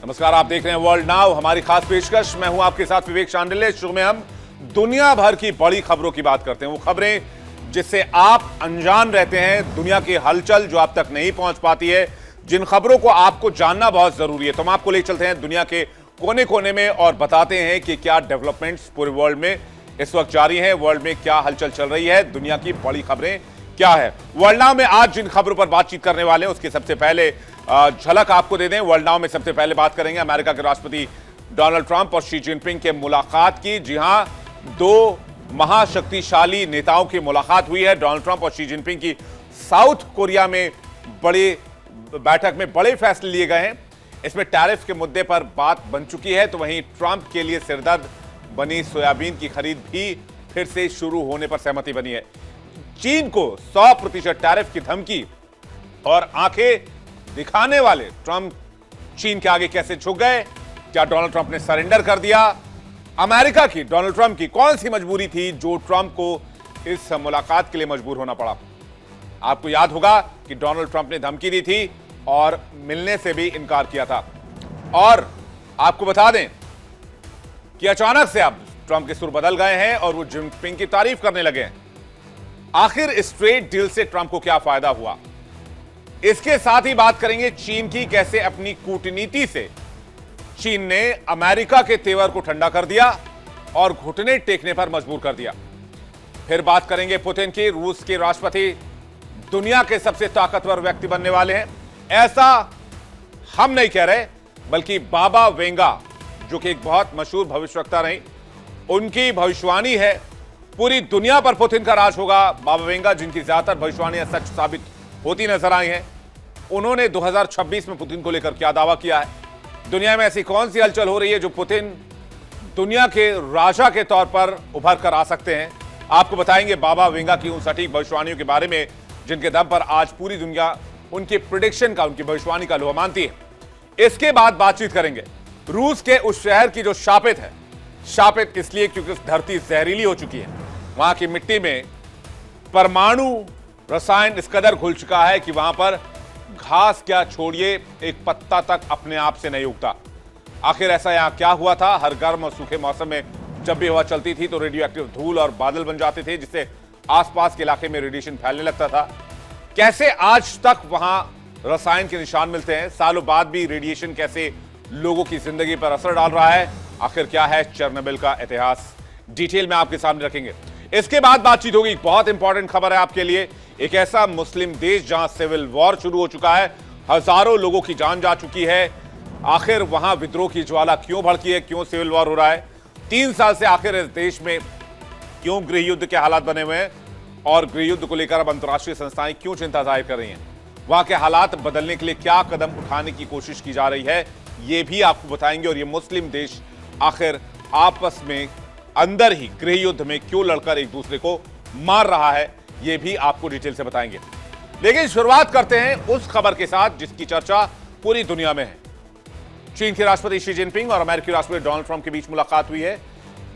नमस्कार, आप देख रहे हैं वर्ल्ड नाउ। हमारी खास पेशकश, मैं हूं आपके साथ विवेक शांडिल्य। शो में हम दुनिया भर की बड़ी खबरों की बात करते हैं, वो खबरें जिससे आप अनजान रहते हैं, दुनिया की हलचल जो आप तक नहीं पहुंच पाती है, जिन खबरों को आपको जानना बहुत जरूरी है। तो हम आपको ले चलते हैं दुनिया के कोने कोने में और बताते हैं कि क्या डेवलपमेंट्स पूरे वर्ल्ड में इस वक्त जारी है, वर्ल्ड में क्या हलचल चल रही है, दुनिया की बड़ी खबरें क्या है। वर्ल्ड नाउ में आज जिन खबरों पर बातचीत करने वाले हैं उसकी सबसे पहले झलक आपको दे दें। वर्ल्ड नाउ में सबसे पहले बात करेंगे अमेरिका के राष्ट्रपति डोनाल्ड ट्रंप और शी जिनपिंग के मुलाकात की। जी हां, दो महाशक्तिशाली नेताओं की मुलाकात हुई है। डोनाल्ड ट्रंप और शी जिनपिंग की साउथ कोरिया में बड़ी बैठक में बड़े फैसले लिए गए हैं। इसमें टैरिफ के मुद्दे पर बात बन चुकी है, तो वहीं ट्रंप के लिए सिरदर्द बनी सोयाबीन की खरीद भी फिर से शुरू होने पर सहमति बनी है। चीन को 100% टैरिफ की धमकी और आंखें दिखाने वाले ट्रंप चीन के आगे कैसे झुक गए? क्या डोनाल्ड ट्रंप ने सरेंडर कर दिया? अमेरिका की डोनाल्ड ट्रंप की कौन सी मजबूरी थी जो ट्रंप को इस मुलाकात के लिए मजबूर होना पड़ा? आपको याद होगा कि डोनाल्ड ट्रंप ने धमकी दी थी और मिलने से भी इनकार किया था। और आपको बता दें कि अचानक से अब ट्रंप के सुर बदल गए हैं और वो जिनपिंग की तारीफ करने लगे हैं। आखिर इस ट्रेड डील से ट्रंप को क्या फायदा हुआ? इसके साथ ही बात करेंगे चीन की, कैसे अपनी कूटनीति से चीन ने अमेरिका के तेवर को ठंडा कर दिया और घुटने टेकने पर मजबूर कर दिया। फिर बात करेंगे पुतिन की। रूस के राष्ट्रपति दुनिया के सबसे ताकतवर व्यक्ति बनने वाले हैं, ऐसा हम नहीं कह रहे, बल्कि बाबा वेंगा जो कि एक बहुत मशहूर भविष्यवक्ता रही, उनकी भविष्यवाणी है। पूरी दुनिया पर पुतिन का राज होगा। बाबा वेंगा, जिनकी ज्यादातर भविष्यवाणियां सच साबित होती नजर आई हैं, उन्होंने 2026 में पुतिन को लेकर क्या दावा किया है? दुनिया में ऐसी कौन सी हलचल हो रही है जो पुतिन दुनिया के राजा के तौर पर उभर कर आ सकते हैं? आपको बताएंगे बाबा वेंगा की उन सटीक भविष्यवाणियों के बारे में जिनके दम पर आज पूरी दुनिया उनकी प्रिडिक्शन का, उनकी भविष्यवाणी का लोहा मानती है। इसके बाद बातचीत करेंगे रूस के उस शहर की जो शापित है। शापित इसलिए क्योंकि उस धरती जहरीली हो चुकी है। वहां की मिट्टी में परमाणु रसायन इस कदर घुल चुका है कि वहां पर घास क्या छोड़िए, एक पत्ता तक अपने आप से नहीं उगता। आखिर ऐसा यहां क्या हुआ था? हर गर्म और सूखे मौसम में जब भी हवा चलती थी तो रेडियो एक्टिव धूल और बादल बन जाते थे, जिससे आसपास के इलाके में रेडिएशन फैलने लगता था। कैसे आज तक वहां रसायन के निशान मिलते हैं? सालों बाद भी रेडिएशन कैसे लोगों की जिंदगी पर असर डाल रहा है? आखिर क्या है चेरनोबिल का इतिहास? डिटेल में आपके सामने रखेंगे। इसके बाद बातचीत होगी। बहुत इंपॉर्टेंट खबर है आपके लिए। एक ऐसा मुस्लिम देश जहां सिविल वॉर शुरू हो चुका है, हजारों लोगों की जान जा चुकी है। आखिर वहां विद्रोह की ज्वाला क्यों भड़की है? क्यों सिविल वॉर हो रहा है? 3 साल से आखिर इस देश में क्यों गृह युद्ध के हालात बने हुए हैं और गृह युद्ध को लेकर अब अंतर्राष्ट्रीय संस्थाएं क्यों चिंता जाहिर कर रही हैं? वहां के हालात बदलने के लिए क्या कदम उठाने की कोशिश की जा रही है, ये भी आपको बताएंगे। और ये मुस्लिम देश आखिर आपस में अंदर ही गृह युद्ध में क्यों लड़कर एक दूसरे को मार रहा है, ये भी आपको डिटेल से बताएंगे। लेकिन शुरुआत करते हैं उस खबर के साथ जिसकी चर्चा पूरी दुनिया में है। चीन के राष्ट्रपति शी जिनपिंग और अमेरिकी राष्ट्रपति डोनाल्ड ट्रंप के बीच मुलाकात हुई है।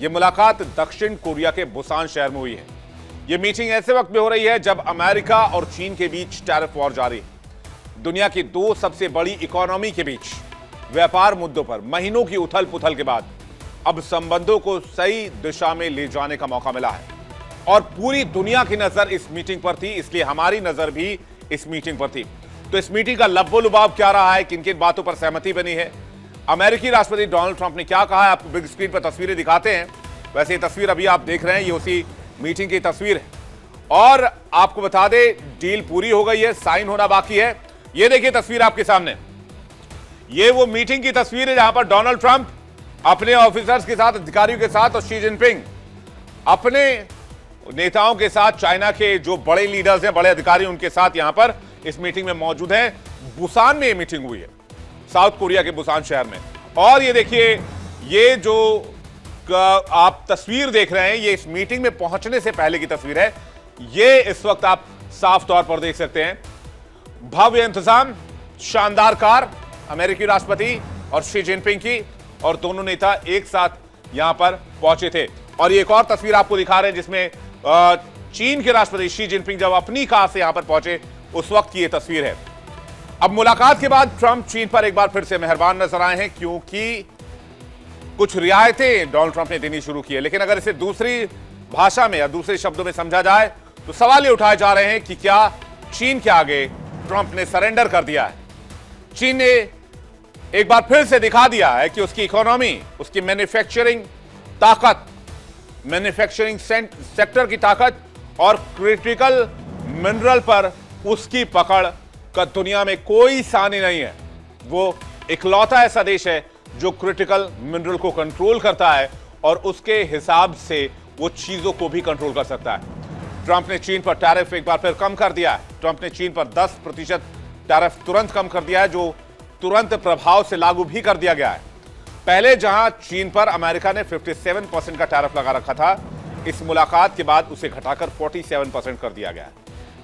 यह मुलाकात दक्षिण कोरिया के बुसान शहर में हुई है। यह मीटिंग ऐसे वक्त में हो रही है जब अमेरिका और चीन के बीच टैरिफ वॉर जारी है। दुनिया की दो सबसे बड़ी इकोनॉमी के बीच व्यापार मुद्दों पर महीनों की उथल पुथल के बाद अब संबंधों को सही दिशा में ले जाने का मौका मिला है और पूरी दुनिया की नजर इस मीटिंग पर थी, इसलिए हमारी नजर भी इस मीटिंग पर थी। तो इस मीटिंग का लब्बो लुबाब क्या रहा है, किन किन बातों पर सहमति बनी है, अमेरिकी राष्ट्रपति डोनाल्ड ट्रंप ने क्या कहा है, आपको बिग स्क्रीन पर तस्वीरें दिखाते हैं। वैसे ये तस्वीर अभी आप देख रहे हैं, ये उसी मीटिंग की तस्वीर है। और आपको बता दें डील पूरी हो गई है, साइन होना बाकी है। ये देखिए तस्वीर आपके सामने, ये वो मीटिंग की तस्वीर है जहां पर डोनाल्ड ट्रंप अपने ऑफिसर्स के साथ, अधिकारियों के साथ, और शी जिनपिंग अपने नेताओं के साथ, चाइना के जो बड़े लीडर्स हैं, बड़े अधिकारी, उनके साथ यहां पर इस मीटिंग में मौजूद हैं। बुसान में ये मीटिंग हुई है, साउथ कोरिया के बुसान शहर में। और ये देखिए, ये जो आप तस्वीर देख रहे हैं, ये इस मीटिंग में पहुंचने से पहले की तस्वीर है। ये इस वक्त आप साफ तौर पर देख सकते हैं। भव्य इंतजाम, शानदार कार, अमेरिकी राष्ट्रपति और शी जिनपिंग की, और दोनों नेता एक साथ यहां पर पहुंचे थे। और ये एक और तस्वीर आपको दिखा रहे हैं जिसमें चीन के राष्ट्रपति शी जिनपिंग जब अपनी कार से यहां पर पहुंचे, उस वक्त की ये तस्वीर है। अब मुलाकात के बाद ट्रंप चीन पर एक बार फिर से मेहरबान नजर आए हैं, क्योंकि कुछ रियायतें डोनाल्ड ट्रंप ने देनी शुरू की है। लेकिन अगर इसे दूसरी भाषा में या दूसरे शब्दों में समझा जाए तो सवाल ये उठाए जा रहे हैं कि क्या चीन के आगे ट्रंप ने सरेंडर कर दिया है। चीन ने एक बार फिर से दिखा दिया है कि उसकी इकोनॉमी, उसकी मैन्युफैक्चरिंग ताकत, मैन्युफैक्चरिंग सेक्टर की ताकत और क्रिटिकल मिनरल पर उसकी पकड़ का दुनिया में कोई सानी नहीं है। वो इकलौता ऐसा देश है जो क्रिटिकल मिनरल को कंट्रोल करता है और उसके हिसाब से वो चीजों को भी कंट्रोल कर सकता है। ट्रंप ने चीन पर टैरिफ एक बार फिर कम कर दिया है। ट्रंप ने चीन पर 10% टैरिफ तुरंत कम कर दिया है, जो तुरंत प्रभाव से लागू भी कर दिया गया है। पहले जहां चीन पर अमेरिका ने 57% का टैरिफ लगा रखा था, इस मुलाकात के बाद उसे घटाकर 47% कर दिया गया है।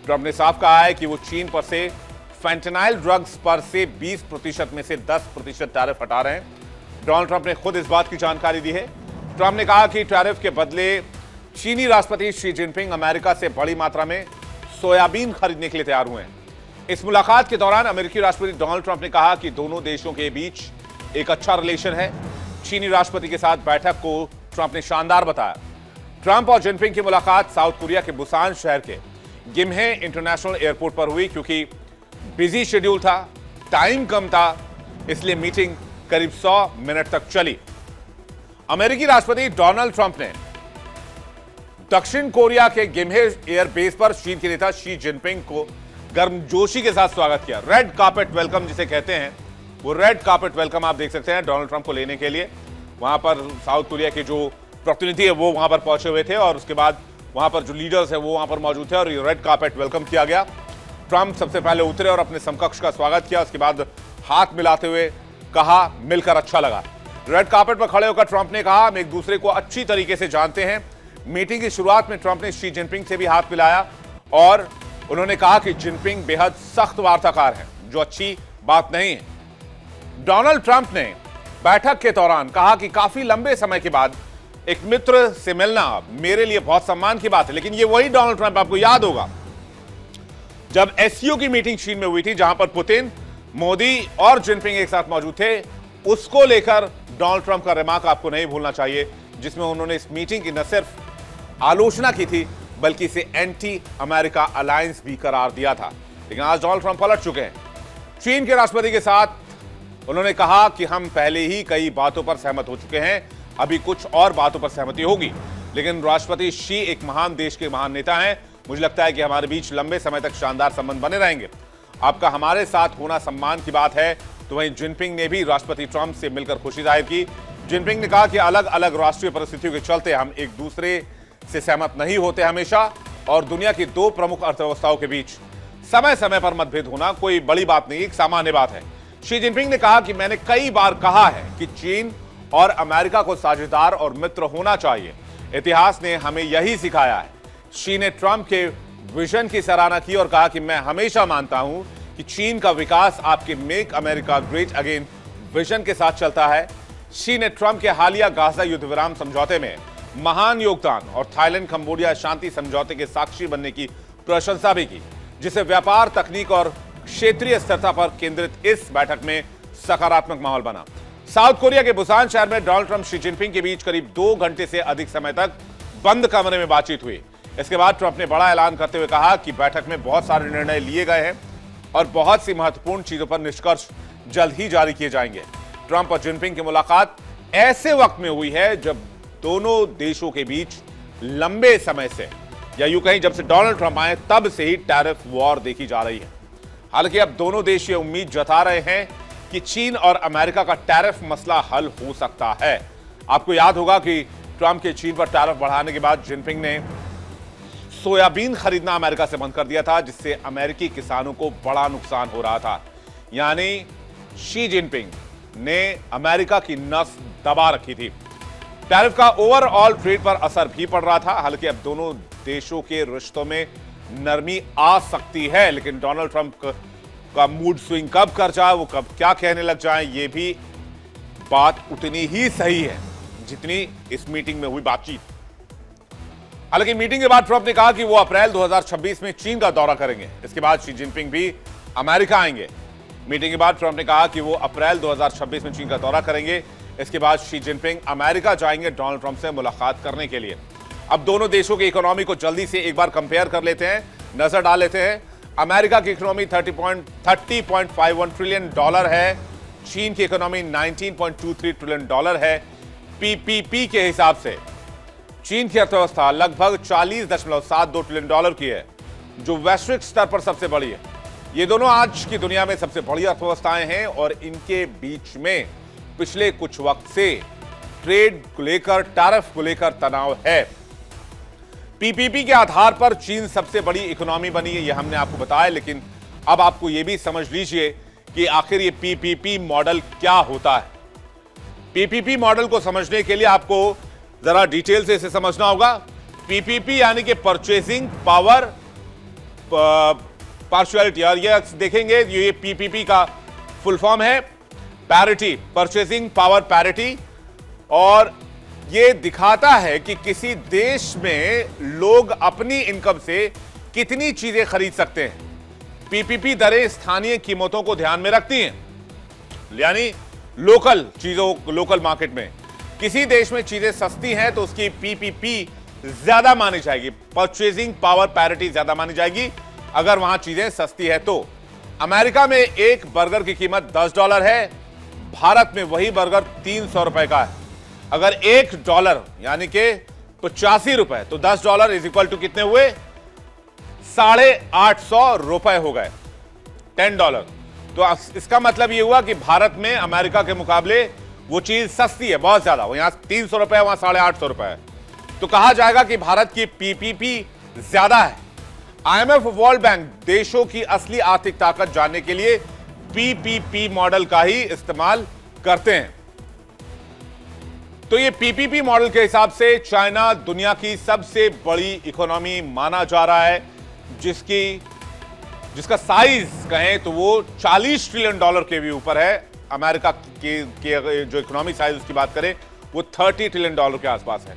ट्रंप ने साफ कहा है कि वो चीन पर से फेंटेनाइल ड्रग्स पर से 20% में से 10% टैरिफ हटा रहे हैं। डोनाल्ड ट्रंप ने खुद इस बात की जानकारी दी है। ट्रंप ने कहा कि टैरिफ के बदले चीनी राष्ट्रपति शी जिनपिंग अमेरिका से बड़ी मात्रा में सोयाबीन खरीदने के लिए तैयार हुए हैं। इस मुलाकात के दौरान अमेरिकी राष्ट्रपति डोनाल्ड ट्रंप ने कहा कि दोनों देशों के बीच एक अच्छा रिलेशन है। चीनी राष्ट्रपति के साथ बैठक को ट्रंप ने शानदार बताया। ट्रंप और जिनपिंग की मुलाकात साउथ कोरिया के बुसान शहर के गिम्हे इंटरनेशनल एयरपोर्ट पर हुई। क्योंकि बिजी शेड्यूल था, टाइम कम था, इसलिए मीटिंग करीब 100 मिनट तक चली। अमेरिकी राष्ट्रपति डोनाल्ड ट्रंप ने दक्षिण कोरिया के गिम्हे एयरबेस पर चीन के नेता शी जिनपिंग को गर्मजोशी के साथ स्वागत किया। रेड कार्पेट वेलकम जिसे कहते हैं, वो रेड कार्पेट वेलकम आप देख सकते हैं डोनाल्ड ट्रंप को लेने के लिए। वहां पर साउथ कोरिया के जो प्रतिनिधि है वो वहां पर पहुंचे हुए थे और उसके बाद वहां पर जो लीडर्स है वो वहां पर मौजूद थे और ये रेड कार्पेट वेलकम किया गया। ट्रंप सबसे पहले उतरे और अपने समकक्ष का स्वागत किया। उसके बाद हाथ मिलाते हुए कहा, मिलकर अच्छा लगा। रेड कार्पेट पर खड़े होकर ट्रंप ने कहा, हम एक दूसरे को अच्छी तरीके से जानते हैं। मीटिंग की शुरुआत में ट्रंप ने शी जिनपिंग से भी हाथ मिलाया और उन्होंने कहा कि जिनपिंग बेहद सख्त वार्ताकार हैं, जो अच्छी बात नहीं है। डोनाल्ड ट्रंप ने बैठक के दौरान कहा कि काफी लंबे समय के बाद एक मित्र से मिलना मेरे लिए बहुत सम्मान की बात है। लेकिन ये वही डोनाल्ड ट्रंप, आपको याद होगा जब एससीओ की मीटिंग चीन में हुई थी, जहां पर पुतिन, मोदी और जिनपिंग एक साथ मौजूद थे, उसको लेकर डोनाल्ड ट्रंप का रिमार्क आपको नहीं भूलना चाहिए, जिसमें उन्होंने इस मीटिंग की न सिर्फ आलोचना की थी बल्कि इसे एंटी अमेरिका अलायंस भी करार दिया था। लेकिन आज डोनाल्ड ट्रंप पलट चुके हैं। चीन के राष्ट्रपति के साथ उन्होंने कहा कि हम पहले ही कई बातों पर सहमत हो चुके हैं, अभी कुछ और बातों पर सहमति होगी। लेकिन राष्ट्रपति शी एक महान देश के महान नेता हैं। मुझे लगता है कि हमारे बीच लंबे समय तक शानदार संबंध बने रहेंगे। आपका हमारे साथ होना सम्मान की बात है। तो वहीं जिनपिंग ने भी राष्ट्रपति ट्रंप से मिलकर खुशी जाहिर की। जिनपिंग ने कहा कि अलग अलग राष्ट्रीय परिस्थितियों के चलते हम एक दूसरे से सहमत नहीं होते हमेशा, और दुनिया की दो प्रमुख अर्थव्यवस्थाओं के बीच समय समय पर मतभेद होना कोई बड़ी बात नहीं, एक सामान्य बात है। शी जिनपिंग ने कहा कि मैंने कई बार कहा है कि चीन और अमेरिका को साझेदार और मित्र होना चाहिए। इतिहास ने हमें यही सिखाया है। शी ने ट्रंप के विजन की सराहना की और कहा कि मैं हमेशा मानता हूं कि चीन का विकास आपके make America great again vision के साथ चलता है। शी ने ट्रंप के हालिया गाजा युद्ध विराम समझौते में महान योगदान और थाईलैंड कंबोडिया शांति समझौते के साक्षी बनने की प्रशंसा भी की, जिसे व्यापार, तकनीक और क्षेत्रीय स्थिरता पर केंद्रित इस बैठक में सकारात्मक माहौल बना। साउथ कोरिया के बुसान शहर में डोनाल्ड ट्रंप शी जिनपिंग के बीच करीब 2 घंटे से अधिक समय तक बंद कमरे में बातचीत हुई। इसके बाद ट्रंप ने बड़ा ऐलान करते हुए कहा कि बैठक में बहुत सारे निर्णय लिए गए हैं और बहुत सी महत्वपूर्ण चीजों पर निष्कर्ष जल्द ही जारी किए जाएंगे। ट्रंप और जिनपिंग की मुलाकात ऐसे वक्त में हुई है जब दोनों देशों के बीच लंबे समय से, या यूं कहीं जब से डोनाल्ड ट्रंप आए तब से ही टैरिफ वॉर देखी जा रही है। हालांकि अब दोनों देश ये उम्मीद जता रहे हैं कि चीन और अमेरिका का टैरिफ मसला हल हो सकता है। आपको याद होगा कि ट्रंप के चीन पर टैरिफ बढ़ाने के बाद जिनपिंग ने सोयाबीन खरीदना अमेरिका से बंद कर दिया था, जिससे अमेरिकी किसानों को बड़ा नुकसान हो रहा था। यानी शी जिनपिंग ने अमेरिका की नस दबा रखी थी। टैरिफ का ओवरऑल ट्रेड पर असर भी पड़ रहा था। हालांकि अब दोनों देशों के रिश्तों में नरमी आ सकती है, लेकिन डोनाल्ड ट्रंप का मूड स्विंग कब कर जाए, वो कब क्या कहने लग जाए, ये भी बात उतनी ही सही है जितनी इस मीटिंग में हुई बातचीत। हालांकि मीटिंग के बाद ट्रंप ने कहा कि वो अप्रैल 2026 में चीन का दौरा करेंगे। इसके बाद शी जिनपिंग भी अमेरिका आएंगे। मीटिंग के बाद ट्रंप ने कहा कि वो अप्रैल 2026 में चीन का दौरा करेंगे। इसके बाद शी जिनपिंग अमेरिका जाएंगे डोनाल्ड ट्रंप से मुलाकात करने के लिए। अब दोनों देशों की इकोनॉमी को जल्दी से एक बार कंपेयर कर लेते हैं, नजर डाल लेते हैं। अमेरिका की इकोनॉमी 30.51 ट्रिलियन डॉलर है, चीन की इकोनॉमी 19.23 ट्रिलियन डॉलर है। पीपीपी के हिसाब से चीन की अर्थव्यवस्था लगभग 40.72 ट्रिलियन डॉलर की है, जो वैश्विक स्तर पर सबसे बड़ी है। ये दोनों आज की दुनिया में सबसे बड़ी अर्थव्यवस्थाएं हैं और इनके बीच में पिछले कुछ वक्त से ट्रेड को लेकर, टैरिफ को लेकर तनाव है। पीपीपी के आधार पर चीन सबसे बड़ी इकोनॉमी बनी है, यह हमने आपको बताया, लेकिन अब आपको यह भी समझ लीजिए कि आखिर ये पीपीपी मॉडल क्या होता है। पीपीपी मॉडल को समझने के लिए आपको जरा डिटेल से इसे समझना होगा। पीपीपी यानी कि परचेसिंग पावर पार्शियलिटी, और ये देखेंगे ये पीपीपी का फुल फॉर्म है पैरिटी, परचेसिंग पावर पैरिटी, और ये दिखाता है कि किसी देश में लोग अपनी इनकम से कितनी चीजें खरीद सकते हैं। पीपीपी दरें स्थानीय कीमतों को ध्यान में रखती हैं, यानी लोकल चीजों, लोकल मार्केट में किसी देश में चीजें सस्ती हैं तो उसकी पीपीपी ज्यादा मानी जाएगी, परचेसिंग पावर पैरिटी ज्यादा मानी जाएगी अगर वहां चीजें सस्ती है तो। अमेरिका में एक बर्गर की कीमत $10 है, भारत में वही बर्गर 300 रुपए का है। अगर $1 यानी कि 85 रुपए, तो $10 इज इक्वल टू कितने हुए? $850 रुपए हो गए, $10। तो इसका मतलब यह हुआ कि भारत में अमेरिका के मुकाबले वो चीज सस्ती है बहुत ज्यादा, यहां 300 रुपए, वहां 850 रुपए है। तो कहा जाएगा कि भारत की पीपीपी ज्यादा है। आईएमएफ, वर्ल्ड बैंक देशों की असली आर्थिक ताकत जानने के लिए पीपीपी मॉडल का ही इस्तेमाल करते हैं। तो ये पीपीपी मॉडल के हिसाब से चाइना दुनिया की सबसे बड़ी इकोनॉमी माना जा रहा है, जिसका साइज कहें तो वो $40 ट्रिलियन के भी ऊपर है। अमेरिका के जो इकोनॉमी साइज उसकी बात करें वो $30 ट्रिलियन के आसपास है।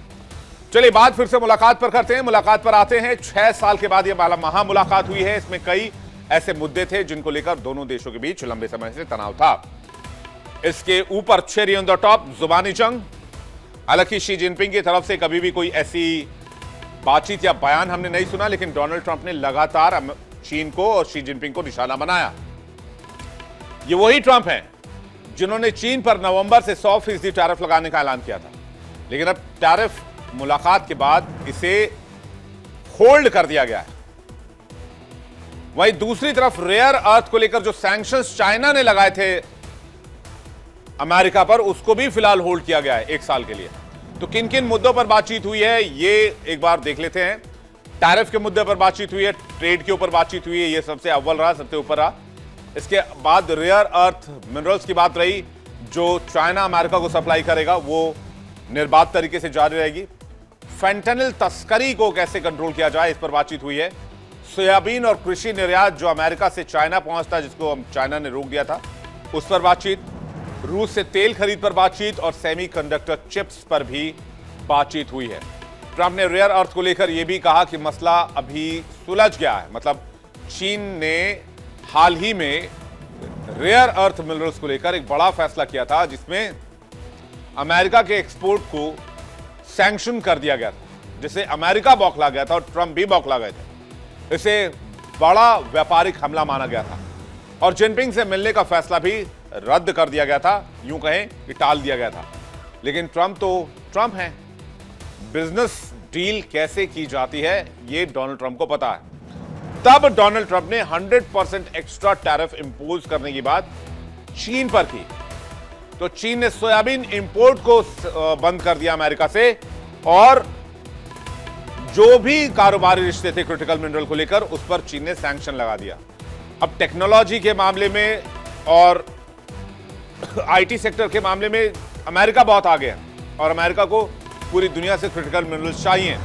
चलिए बात फिर से मुलाकात पर करते हैं। मुलाकात पर आते हैं। 6 साल के बाद यह महा मुलाकात हुई है। इसमें कई ऐसे मुद्दे थे जिनको लेकर दोनों देशों के बीच लंबे समय से तनाव था। इसके ऊपर चेरी ऑन द टॉप जुबानी जंग। हालांकि शी जिनपिंग की तरफ से कभी भी कोई ऐसी बातचीत या बयान हमने नहीं सुना, लेकिन डोनाल्ड ट्रंप ने लगातार चीन को और शी जिनपिंग को निशाना बनाया। ये वही ट्रंप हैं जिन्होंने चीन पर नवंबर से 100% टैरिफ लगाने का ऐलान किया था, लेकिन अब टैरिफ मुलाकात के बाद इसे होल्ड कर दिया गया है। वहीं दूसरी तरफ रेयर अर्थ को लेकर जो सैंक्शंस चाइना ने लगाए थे अमेरिका पर, उसको भी फिलहाल होल्ड किया गया है 1 साल के लिए। तो किन किन मुद्दों पर बातचीत हुई है ये एक बार देख लेते हैं। टैरिफ के मुद्दे पर बातचीत हुई है, ट्रेड के ऊपर बातचीत हुई है, ये सबसे अव्वल रहा, सबसे ऊपर रहा। इसके बाद रेयर अर्थ मिनरल्स की बात रही, जो चाइना अमेरिका को सप्लाई करेगा वो निर्बाध तरीके से जारी रहेगी। फेंटेनिल तस्करी को कैसे कंट्रोल किया जाए, इस पर बातचीत हुई है। सोयाबीन और कृषि निर्यात जो अमेरिका से चाइना पहुंचता है, जिसको चाइना ने रोक दिया था, उस पर बातचीत। रूस से तेल खरीद पर बातचीत और सेमीकंडक्टर चिप्स पर भी बातचीत हुई है। ट्रंप ने रेयर अर्थ को लेकर यह भी कहा कि मसला अभी सुलझ गया है। मतलब चीन ने हाल ही में रेयर अर्थ मिनरल्स को लेकर एक बड़ा फैसला किया था, जिसमें अमेरिका के एक्सपोर्ट को सैंक्शन कर दिया गया था, जिससे अमेरिका बौखला गया था और ट्रंप भी बौखला गए थे। इसे बड़ा व्यापारिक हमला माना गया था और जिनपिंग से मिलने का फैसला भी रद्द कर दिया गया था, यूं कहें कि टाल दिया गया था। लेकिन ट्रंप तो ट्रंप हैं, बिजनेस डील कैसे की जाती है ये डोनाल्ड ट्रंप को पता है। तब डोनाल्ड ट्रंप ने 100% एक्स्ट्रा टैरिफ इंपोज करने की बात चीन पर की। तो चीन ने सोयाबीन इंपोर्ट को बंद कर दिया अमेरिका से, और जो भी कारोबारी रिश्ते थे क्रिटिकल मिनरल को लेकर, उस पर चीन ने सैंक्शन लगा दिया। अब टेक्नोलॉजी के मामले में और आईटी सेक्टर के मामले में अमेरिका बहुत आगे है, और अमेरिका को पूरी दुनिया से क्रिटिकल मिनरल्स चाहिए।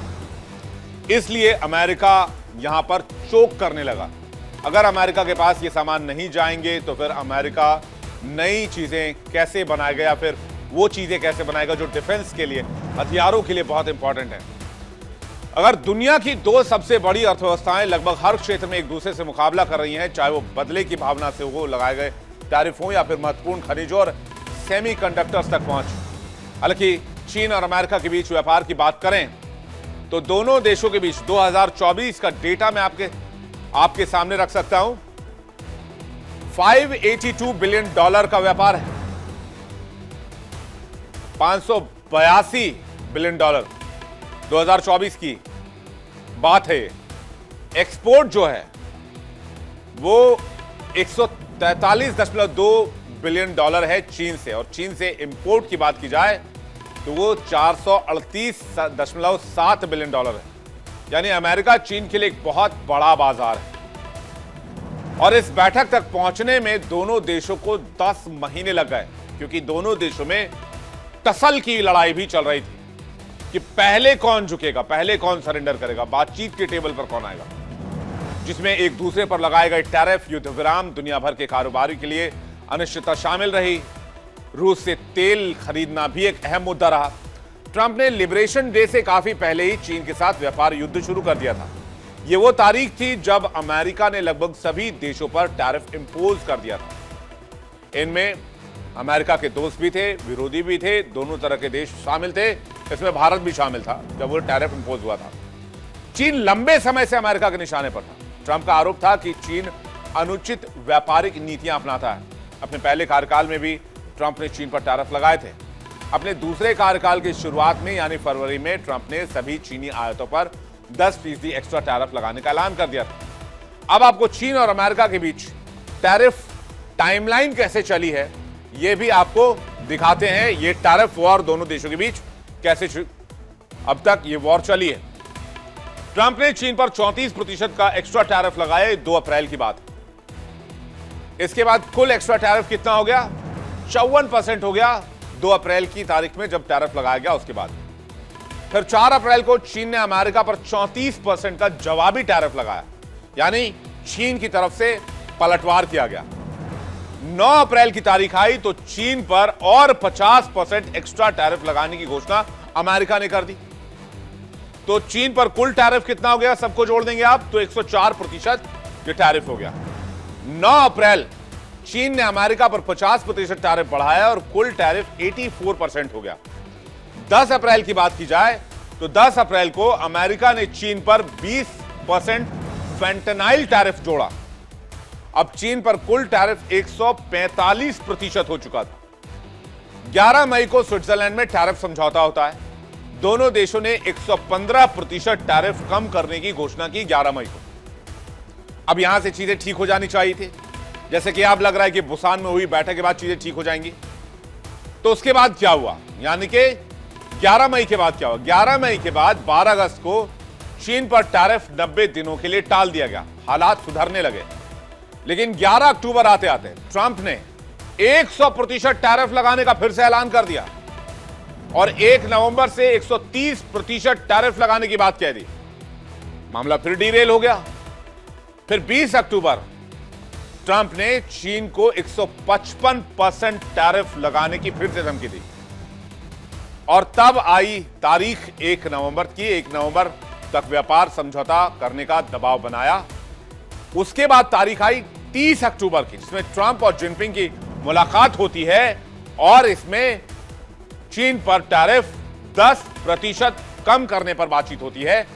इसलिए अमेरिका यहां पर चोक करने लगा। अगर अमेरिका के पास ये सामान नहीं जाएंगे तो फिर अमेरिका नई चीजें कैसे बनाएगा, या फिर वो चीजें कैसे बनाएगा जो डिफेंस के लिए, हथियारों के लिए बहुत इंपॉर्टेंट है। अगर दुनिया की 2 सबसे बड़ी अर्थव्यवस्थाएं लगभग हर क्षेत्र में एक दूसरे से मुकाबला कर रही हैं, चाहे वो बदले की भावना से हो, लगाए गए टैरिफ हो या फिर महत्वपूर्ण खनिजों और सेमीकंडक्टर्स तक पहुंच। हालांकि चीन और अमेरिका के बीच व्यापार की बात करें तो दोनों देशों के बीच 2024 का डेटा मैं आपके सामने रख सकता हूं। $582 बिलियन का व्यापार है। 582 बिलियन 2024 की बात है। एक्सपोर्ट जो है वो 143.2 बिलियन है चीन से, और चीन से इंपोर्ट की बात की जाए तो वो 438.7 बिलियन है। यानी अमेरिका चीन के लिए एक बहुत बड़ा बाजार है, और इस बैठक तक पहुंचने में दोनों देशों को 10 महीने लग गए, क्योंकि दोनों देशों में टसल की लड़ाई भी चल रही थी कि पहले कौन झुकेगा, पहले कौन सरेंडर करेगा, बातचीत के टेबल पर कौन आएगा, जिसमें एक दूसरे पर लगाए गए टैरिफ, युद्ध विराम, दुनिया भर के कारोबारी के लिए अनिश्चितता शामिल रही। रूस से तेल खरीदना भी एक अहम मुद्दा रहा। ट्रंप ने लिबरेशन डे से काफी पहले ही चीन के साथ व्यापार युद्ध शुरू कर दिया था। यह वो तारीख थी जब अमेरिका ने लगभग सभी देशों पर टैरिफ इंपोज कर दिया था। इनमें अमेरिका के दोस्त भी थे, विरोधी भी थे, दोनों तरह के देश शामिल थे। इसमें भारत भी शामिल था जब वो टैरिफ इंपोज हुआ था। चीन लंबे समय से अमेरिका के निशाने पर था। ट्रंप का आरोप था कि चीन अनुचित व्यापारिक नीतियां अपनाता है। अपने पहले कार्यकाल में भी ट्रंप ने चीन पर टैरिफ लगाए थे। अपने दूसरे कार्यकाल की शुरुआत में यानी फरवरी में ट्रंप ने सभी चीनी आयातों पर 10% एक्स्ट्रा टैरिफ लगाने का ऐलान कर दिया था। अब आपको चीन और अमेरिका के बीच टैरिफ टाइमलाइन कैसे चली है यह भी आपको दिखाते हैं। यह टैरिफ वॉर दोनों देशों के बीच कैसे अब तक ये वॉर चली है। ट्रंप ने चीन पर 34% का एक्स्ट्रा टैरिफ लगाया, 2 अप्रैल की बात। इसके बाद कुल एक्स्ट्रा टैरिफ कितना हो गया? 54% हो गया 2 अप्रैल की तारीख में जब टैरिफ लगाया गया। उसके बाद फिर 4 अप्रैल को चीन ने अमेरिका पर 34% का जवाबी टैरिफ लगाया, यानी चीन की तरफ से पलटवार किया गया। 9 अप्रैल की तारीख आई तो चीन पर और 50% एक्स्ट्रा टैरिफ लगाने की घोषणा अमेरिका ने कर दी। तो चीन पर कुल टैरिफ कितना हो गया? सबको जोड़ देंगे आप तो 104% ये टैरिफ हो गया। 9 अप्रैल चीन ने अमेरिका पर 50% टैरिफ बढ़ाया और कुल टैरिफ 84% हो गया। 10 अप्रैल की बात की जाए तो 10 अप्रैल को अमेरिका ने चीन पर 20% फेंटेनाइल टैरिफ जोड़ा। अब चीन पर कुल टैरिफ 145% हो चुका था। 11 मई को स्विट्जरलैंड में टैरिफ समझौता होता है। दोनों देशों ने 115% टैरिफ कम करने की घोषणा की 11 मई को। अब यहां से चीजें ठीक हो जानी चाहिए थी, जैसे कि आप लग रहा है कि बुसान में हुई बैठक के बाद चीजें ठीक हो जाएंगी। तो उसके बाद क्या हुआ, यानी कि 11 मई के बाद क्या हुआ? 11 मई के बाद 12 अगस्त को चीन पर टैरिफ 90 दिनों के लिए टाल दिया गया। हालात सुधरने लगे, लेकिन 11 अक्टूबर आते आते ट्रंप ने 100% टैरिफ लगाने का फिर से ऐलान कर दिया और 1 नवंबर से 130% टैरिफ लगाने की बात कह दी। मामला फिर डीरेल हो गया। फिर 20 अक्टूबर ट्रंप ने चीन को 155% टैरिफ लगाने की फिर से धमकी दी और तब आई तारीख 1 नवंबर की। 1 नवंबर तक व्यापार समझौता करने का दबाव बनाया। उसके बाद तारीख आई 30 अक्टूबर की, जिसमें ट्रंप और जिनपिंग की मुलाकात होती है और इसमें चीन पर टैरिफ 10% कम करने पर बातचीत होती है।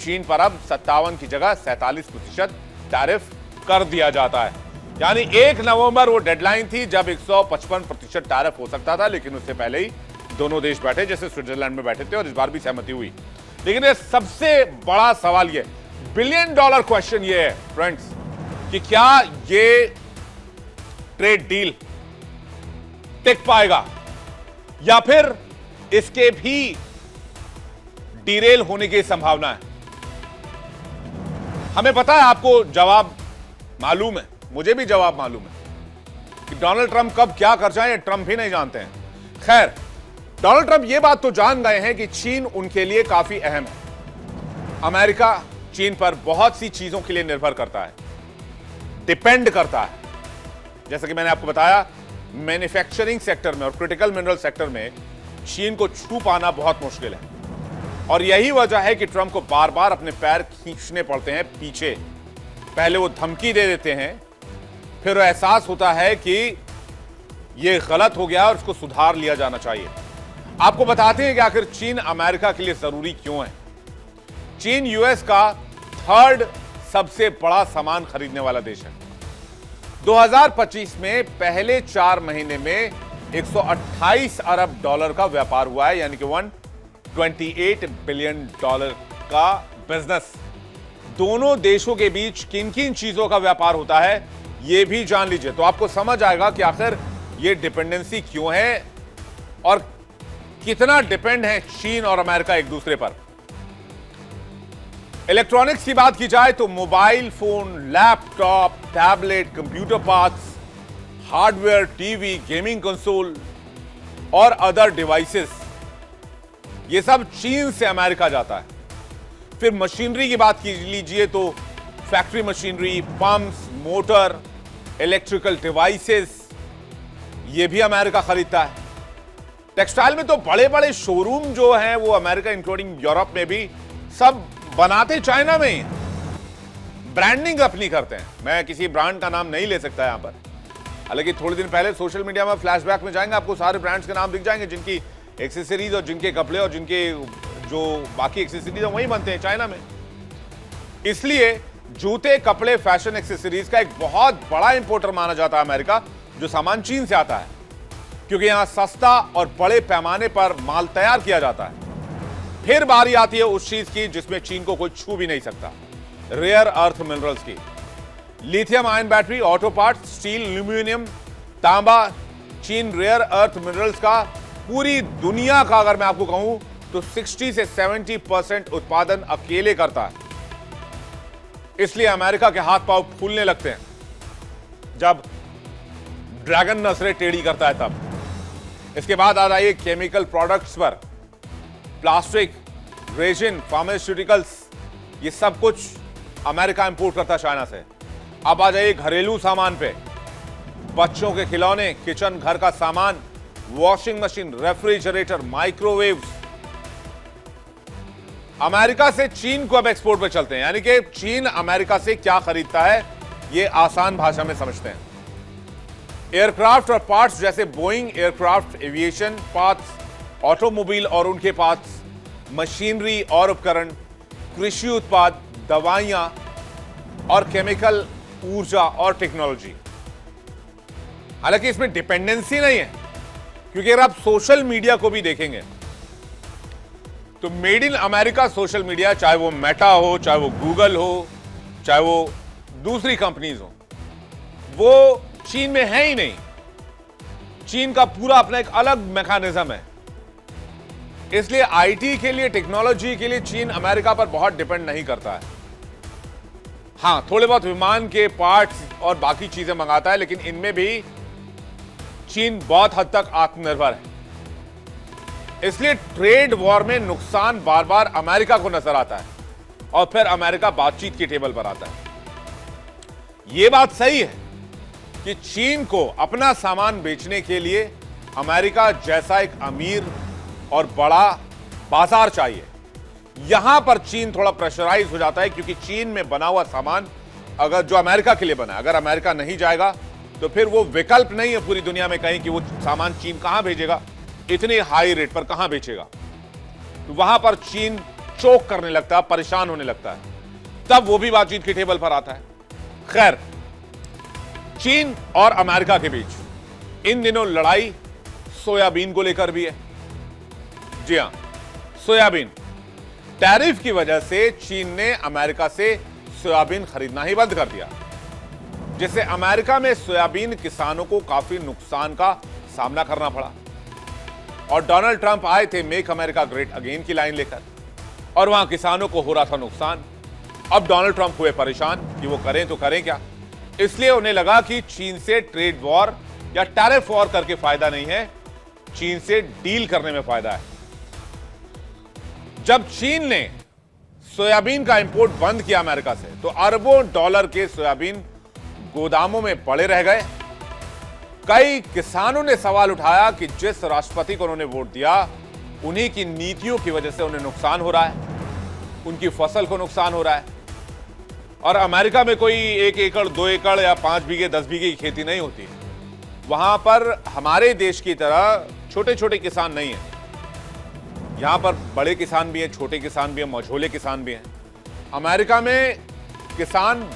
चीन पर अब 57 की जगह 47% टैरिफ कर दिया जाता है। यानी 1 नवंबर वो डेडलाइन थी जब 155% टैरिफ हो सकता था, लेकिन उससे पहले ही दोनों देश बैठे, जैसे स्विट्जरलैंड में बैठे थे, और इस बार भी सहमति हुई। लेकिन ये सबसे बड़ा सवाल ये $1 बिलियन क्वेश्चन ये है फ्रेंड्स कि क्या ये ट्रेड डील टिक पाएगा या फिर इसके भी डीरेल होने की संभावना है। हमें पता है, आपको जवाब मालूम है, मुझे भी जवाब मालूम है कि डोनाल्ड ट्रंप कब क्या कर जाए ट्रंप भी नहीं जानते हैं। खैर, डोनाल्ड ट्रंप ये बात तो जान गए हैं कि चीन उनके लिए काफी अहम है। अमेरिका चीन पर बहुत सी चीजों के लिए निर्भर करता है, डिपेंड करता है। जैसा कि मैंने आपको बताया, मैन्युफैक्चरिंग सेक्टर में और क्रिटिकल मिनरल सेक्टर में चीन को छू पाना बहुत मुश्किल है और यही वजह है कि ट्रंप को बार बार अपने पैर खींचने पड़ते हैं पीछे। पहले वो धमकी दे देते हैं, फिर एहसास होता है कि यह गलत हो गया और उसको सुधार लिया जाना चाहिए। आपको बताते हैं कि आखिर चीन अमेरिका के लिए जरूरी क्यों है। चीन यूएस का थर्ड सबसे बड़ा सामान खरीदने वाला देश है। 2025 में पहले 4 महीने में 128 अरब डॉलर का व्यापार हुआ है, यानी कि 128 बिलियन डॉलर का बिजनेस। दोनों देशों के बीच किन किन चीजों का व्यापार होता है यह भी जान लीजिए, तो आपको समझ आएगा कि आखिर यह डिपेंडेंसी क्यों है और कितना डिपेंड है चीन और अमेरिका एक दूसरे पर। इलेक्ट्रॉनिक्स की बात की जाए तो mobile phone, laptop, tablet, computer parts, hardware, TV, gaming console और अदर डिवाइसेस, ये सब चीन से अमेरिका जाता है। फिर मशीनरी की बात की लीजिए तो factory machinery, pumps, motor, electrical devices, ये भी अमेरिका खरीदता है। टेक्सटाइल में तो बड़े बड़े शोरूम जो हैं वो अमेरिका इंक्लूडिंग यूरोप में भी सब बनाते चाइना में ही, ब्रांडिंग अपनी करते हैं। मैं किसी ब्रांड का नाम नहीं ले सकता यहां पर, हालांकि थोड़े दिन पहले सोशल मीडिया में फ्लैशबैक में जाएंगे, आपको सारे ब्रांड्स के नाम दिख जाएंगे जिनकी एक्सेसरीज और जिनके कपड़े और जिनके जो बाकी एक्सेसरीज है वही बनते हैं चाइना में। इसलिए जूते, कपड़े, फैशन एक्सेसरीज का एक बहुत बड़ा इंपोर्टर माना जाता है अमेरिका, जो सामान चीन से आता है, क्योंकि यहां सस्ता और बड़े पैमाने पर माल तैयार किया जाता है। फिर बारी आती है उस चीज की जिसमें चीन को कोई छू भी नहीं सकता, रेयर अर्थ मिनरल्स की। Lithium ion battery, auto parts, steel, aluminium, तांबा। चीन रेयर अर्थ मिनरल्स का पूरी दुनिया का अगर मैं आपको कहूं तो 60 से 70% उत्पादन अकेले करता है। इसलिए अमेरिका के हाथ पांव फूलने लगते हैं जब ड्रैगन नसरें टेढ़ी करता है तब। इसके बाद आ जाइए केमिकल प्रोडक्ट्स पर, प्लास्टिक, रेजिन, फार्मास्यूटिकल्स, ये सब कुछ अमेरिका इंपोर्ट करता है चाइना से। अब आ जाइए घरेलू सामान पे, बच्चों के खिलौने, किचन घर का सामान, washing machine, refrigerator, microwaves. America से चीन को अब एक्सपोर्ट पे चलते हैं, यानी कि चीन अमेरिका से क्या खरीदता है ये आसान भाषा में समझते हैं। एयरक्राफ्ट और पार्ट्स जैसे Boeing aircraft, aviation parts, automobile और उनके पार्ट्स, मशीनरी और उपकरण, कृषि उत्पाद, दवाइयां और केमिकल, ऊर्जा और टेक्नोलॉजी। हालांकि इसमें डिपेंडेंसी नहीं है, क्योंकि अगर आप सोशल मीडिया को भी देखेंगे तो made in America social media, चाहे वो मेटा हो, चाहे वो गूगल हो, चाहे वो दूसरी कंपनीज हो, वो चीन में है ही नहीं। चीन का पूरा अपना एक अलग मैकेनिज्म है। इसलिए आईटी के लिए, टेक्नोलॉजी के लिए चीन अमेरिका पर बहुत डिपेंड नहीं करता है। हां, थोड़े बहुत विमान के पार्ट्स और बाकी चीजें मंगाता है, लेकिन इनमें भी चीन बहुत हद तक आत्मनिर्भर है। इसलिए ट्रेड वॉर में नुकसान बार बार अमेरिका को नजर आता है और फिर अमेरिका बातचीत की टेबल पर आता है। यह बात सही है कि चीन को अपना सामान बेचने के लिए अमेरिका जैसा एक अमीर और बड़ा बाजार चाहिए। यहां पर चीन थोड़ा प्रेशराइज हो जाता है, क्योंकि चीन में बना हुआ सामान अगर जो अमेरिका के लिए बना है, अगर अमेरिका नहीं जाएगा तो फिर वो विकल्प नहीं है पूरी दुनिया में कहीं कि वो सामान चीन कहां भेजेगा, इतने हाई रेट पर कहां बेचेगा। तो वहां पर चीन चोक करने लगता है, परेशान होने लगता है, तब वो भी बातचीत की टेबल पर आता है। खैर, चीन और अमेरिका के बीच इन दिनों लड़ाई सोयाबीन को लेकर भी है। जी हां, सोयाबीन। टैरिफ की वजह से चीन ने अमेरिका से सोयाबीन खरीदना ही बंद कर दिया, जिससे अमेरिका में सोयाबीन किसानों को काफी नुकसान का सामना करना पड़ा। और डोनाल्ड ट्रंप आए थे मेक अमेरिका ग्रेट अगेन की लाइन लेकर, और वहां किसानों को हो रहा था नुकसान। अब डोनाल्ड ट्रंप हुए परेशान कि वो करें तो करें क्या। इसलिए उन्हें लगा कि चीन से ट्रेड वॉर या टैरिफ वॉर करके फायदा नहीं है, चीन से डील करने में फायदा है। जब चीन ने सोयाबीन का इंपोर्ट बंद किया अमेरिका से, तो अरबों डॉलर के सोयाबीन गोदामों में पड़े रह गए। कई किसानों ने सवाल उठाया कि जिस राष्ट्रपति को उन्होंने वोट दिया, उन्हीं की नीतियों की वजह से उन्हें नुकसान हो रहा है, उनकी फसल को नुकसान हो रहा है। और अमेरिका में कोई 1 एकड़ 2 एकड़ या 5 बीघे 10 बीघे की खेती नहीं होती। वहां पर हमारे देश की तरह छोटे छोटे किसान नहीं है। यहां पर बड़े किसान भी हैं, छोटे किसान भी हैं, मझोले किसान भी हैं। अमेरिका में किसान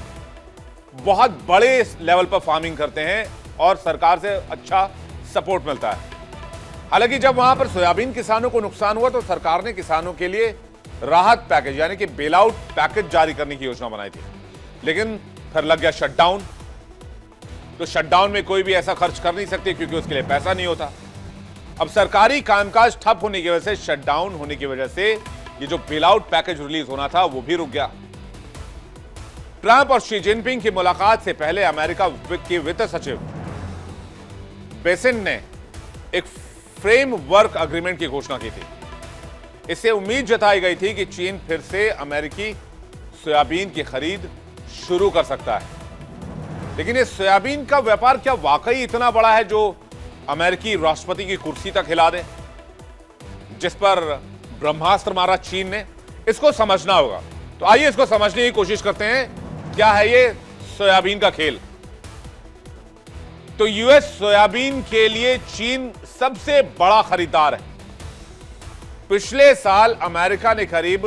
बहुत बड़े लेवल पर फार्मिंग करते हैं और सरकार से अच्छा सपोर्ट मिलता है। हालांकि जब वहां पर सोयाबीन किसानों को नुकसान हुआ तो सरकार ने किसानों के लिए राहत पैकेज यानी कि बेल आउट पैकेज जारी करने की योजना बनाई थी, लेकिन फिर लग गया शटडाउन। तो शटडाउन में कोई भी ऐसा खर्च कर नहीं सकते क्योंकि उसके लिए पैसा नहीं होता। अब सरकारी कामकाज ठप होने की वजह से, शटडाउन होने की वजह से ये जो बेल आउट पैकेज रिलीज होना था वो भी रुक गया। ट्रंप और शी जिनपिंग की मुलाकात से पहले अमेरिका के वित्त सचिव बेसेंट ने एक फ्रेमवर्क एग्रीमेंट की घोषणा की थी। इससे उम्मीद जताई गई थी कि चीन फिर से अमेरिकी सोयाबीन की खरीद शुरू कर सकता है। लेकिन ये सोयाबीन का व्यापार क्या वाकई इतना बड़ा है जो अमेरिकी राष्ट्रपति की कुर्सी तक हिला दे, जिस पर ब्रह्मास्त्र मारा चीन ने? इसको समझना होगा। तो आइए इसको समझने की कोशिश करते हैं। क्या है ये सोयाबीन का खेल? तो यूएस सोयाबीन के लिए चीन सबसे बड़ा खरीदार है। पिछले साल अमेरिका ने करीब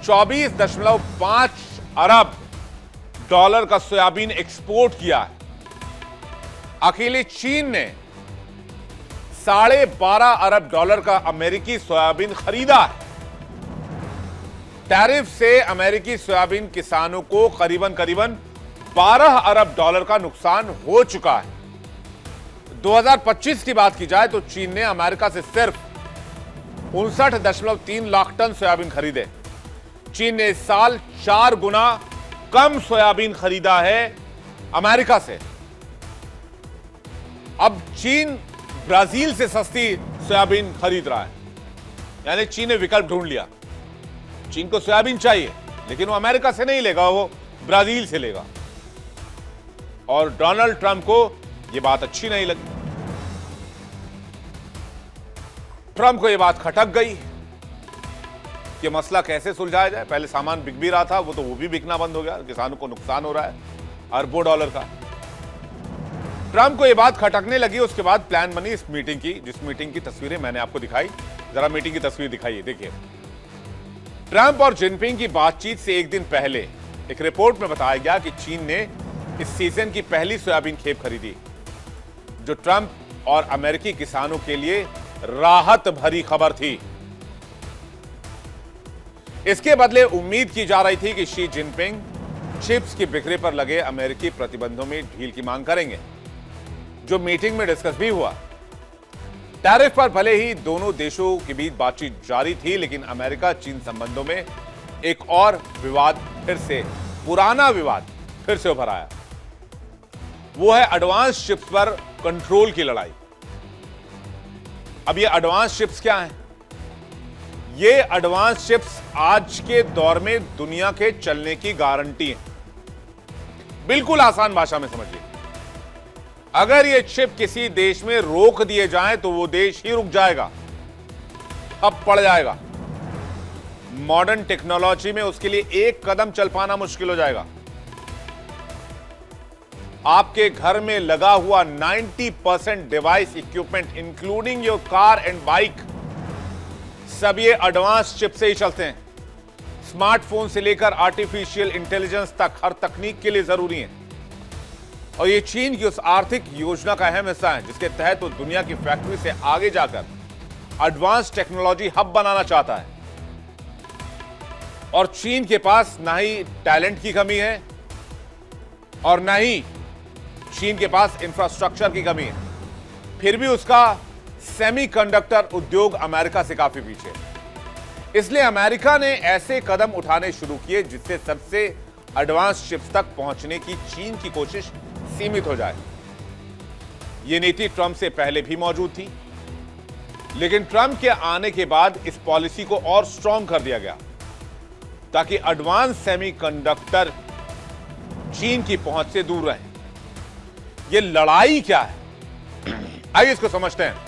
24.5 अरब डॉलर का सोयाबीन एक्सपोर्ट किया है। अकेले चीन ने 12.5 अरब डॉलर का अमेरिकी सोयाबीन खरीदा है। टैरिफ से अमेरिकी सोयाबीन किसानों को करीबन 12 अरब डॉलर का नुकसान हो चुका है। 2025 की बात की जाए तो चीन ने अमेरिका से सिर्फ 59.3 लाख टन सोयाबीन खरीदे। चीन ने इस साल 4 गुना कम सोयाबीन खरीदा है अमेरिका से। अब चीन ब्राजील से सस्ती सोयाबीन खरीद रहा है, यानी चीन ने विकल्प ढूंढ लिया। चीन को सोयाबीन चाहिए लेकिन वो अमेरिका से नहीं लेगा, वो ब्राजील से लेगा। और डोनाल्ड ट्रंप को यह बात अच्छी नहीं लगी। ट्रंप को यह बात खटक गई कि मसला कैसे सुलझाया जाए। पहले सामान बिक भी रहा था, वो भी बिकना बंद हो गया, किसानों को नुकसान हो रहा है अरबों डॉलर का। ट्रंप को यह बात खटकने लगी। उसके बाद प्लान बनी इस मीटिंग की, जिस मीटिंग की तस्वीरें मैंने आपको दिखाई। जरा मीटिंग की तस्वीर दिखाइए, देखिए। ट्रंप और जिनपिंग की बातचीत से एक दिन पहले एक रिपोर्ट में बताया गया कि चीन ने इस सीजन की पहली सोयाबीन खेप खरीदी, जो ट्रंप और अमेरिकी किसानों के लिए राहत भरी खबर थी। इसके बदले उम्मीद की जा रही थी कि शी जिनपिंग चिप्स की बिक्री पर लगे अमेरिकी प्रतिबंधों में ढील की मांग करेंगे, जो मीटिंग में डिस्कस भी हुआ। टैरिफ पर भले ही दोनों देशों के बीच बातचीत जारी थी, लेकिन अमेरिका चीन संबंधों में एक और विवाद पुराना विवाद फिर से उभर आया। वो है एडवांस चिप्स पर कंट्रोल की लड़ाई। अब ये एडवांस चिप्स क्या हैं? ये एडवांस चिप्स आज के दौर में दुनिया के चलने की गारंटी है। बिल्कुल आसान भाषा में समझिए। अगर ये चिप किसी देश में रोक दिए जाएं तो वो देश ही रुक जाएगा, अब पड़ जाएगा। मॉडर्न टेक्नोलॉजी में उसके लिए एक कदम चल पाना मुश्किल हो जाएगा। आपके घर में लगा हुआ 90% device equipment including your car and bike, सब ये एडवांस चिप से ही चलते हैं। स्मार्टफोन से लेकर आर्टिफिशियल इंटेलिजेंस तक हर तकनीक के लिए जरूरी है। और ये चीन की उस आर्थिक योजना का अहम हिस्सा है जिसके तहत वो दुनिया की फैक्ट्री से आगे जाकर एडवांस टेक्नोलॉजी हब बनाना चाहता है। और चीन के पास ना ही टैलेंट की कमी है और ना ही चीन के पास इंफ्रास्ट्रक्चर की कमी है, फिर भी उसका सेमीकंडक्टर उद्योग अमेरिका से काफी पीछे है। इसलिए अमेरिका ने ऐसे कदम उठाने शुरू किए जिससे सबसे एडवांस चिप्स तक पहुंचने की चीन की कोशिश सीमित हो जाए। यह नीति ट्रंप से पहले भी मौजूद थी, लेकिन ट्रंप के आने के बाद इस पॉलिसी को और स्ट्रांग कर दिया गया ताकि एडवांस सेमीकंडक्टर चीन की पहुंच से दूर रहे। यह लड़ाई क्या है, आइए इसको समझते हैं।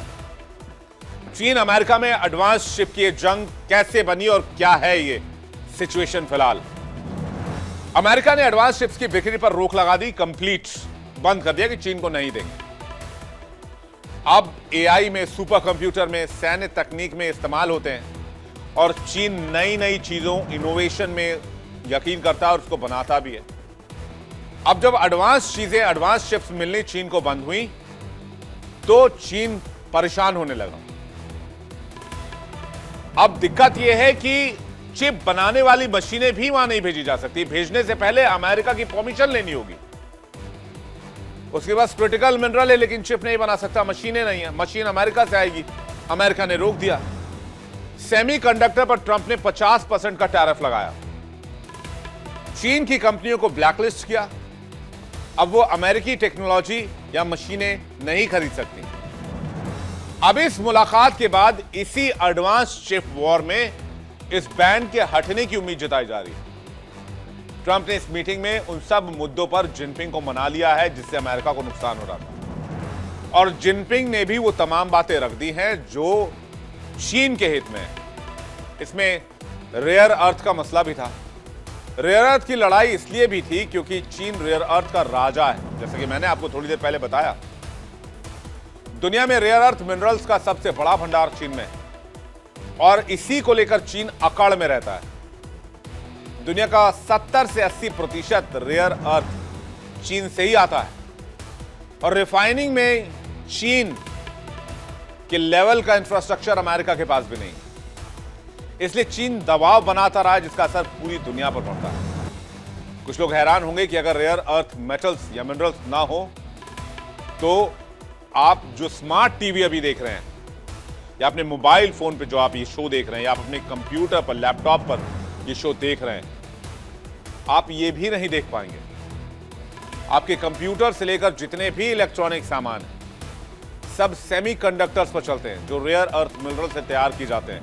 चीन अमेरिका में एडवांस चिप की जंग कैसे बनी और क्या है ये सिचुएशन फिलहाल। अमेरिका ने एडवांस चिप्स की बिक्री पर रोक लगा दी, कंप्लीट बंद कर दिया कि चीन को नहीं देंगे। अब एआई में, सुपर कंप्यूटर में, सैन्य तकनीक में इस्तेमाल होते हैं और चीन नई नई चीजों, इनोवेशन में यकीन करता है और उसको बनाता भी है। अब जब एडवांस चीजें, एडवांस चिप्स मिलनी चीन को बंद हुई तो चीन परेशान होने लगा। अब दिक्कत यह है कि चिप बनाने वाली मशीनें भी वहां नहीं भेजी जा सकती। भेजने से पहले अमेरिका की परमिशन लेनी होगी। उसके पास क्रिटिकल मिनरल है लेकिन चिप नहीं बना सकता, मशीनें नहीं है। मशीन अमेरिका से आएगी, अमेरिका ने रोक दिया। सेमीकंडक्टर पर ट्रंप ने 50% का टैरिफ लगाया, चीन की कंपनियों को ब्लैकलिस्ट किया। अब वो अमेरिकी टेक्नोलॉजी या मशीनें नहीं खरीद सकती। अब इस मुलाकात के बाद इसी एडवांस चिप वॉर में इस बैन के हटने की उम्मीद जताई जा रही है। ट्रंप ने इस मीटिंग में उन सब मुद्दों पर जिनपिंग को मना लिया है जिससे अमेरिका को नुकसान हो रहा था, और जिनपिंग ने भी वो तमाम बातें रख दी हैं जो चीन के हित में है। इसमें रेयर अर्थ का मसला भी था। रेयर अर्थ की लड़ाई इसलिए भी थी क्योंकि चीन रेयर अर्थ का राजा है। जैसे कि मैंने आपको थोड़ी देर पहले बताया, दुनिया में रेयर अर्थ मिनरल्स का सबसे बड़ा भंडार चीन में है और इसी को लेकर चीन अकड़ में रहता है। दुनिया का 70 से 80% रेयर अर्थ चीन से ही आता है और रिफाइनिंग में चीन के लेवल का इंफ्रास्ट्रक्चर अमेरिका के पास भी नहीं, इसलिए चीन दबाव बनाता रहा जिसका असर पूरी दुनिया पर पड़ता है। कुछ लोग हैरान होंगे कि अगर रेयर अर्थ मेटल्स या मिनरल्स ना हो तो आप जो स्मार्ट टीवी अभी देख रहे हैं या अपने मोबाइल फोन पे जो आप ये शो देख रहे हैं या आप अपने कंप्यूटर पर, लैपटॉप पर ये शो देख रहे हैं, आप ये भी नहीं देख पाएंगे। आपके कंप्यूटर से लेकर जितने भी इलेक्ट्रॉनिक सामान हैं सब सेमीकंडक्टर्स पर चलते हैं जो रेयर अर्थ मिनरल से तैयार किए जाते हैं।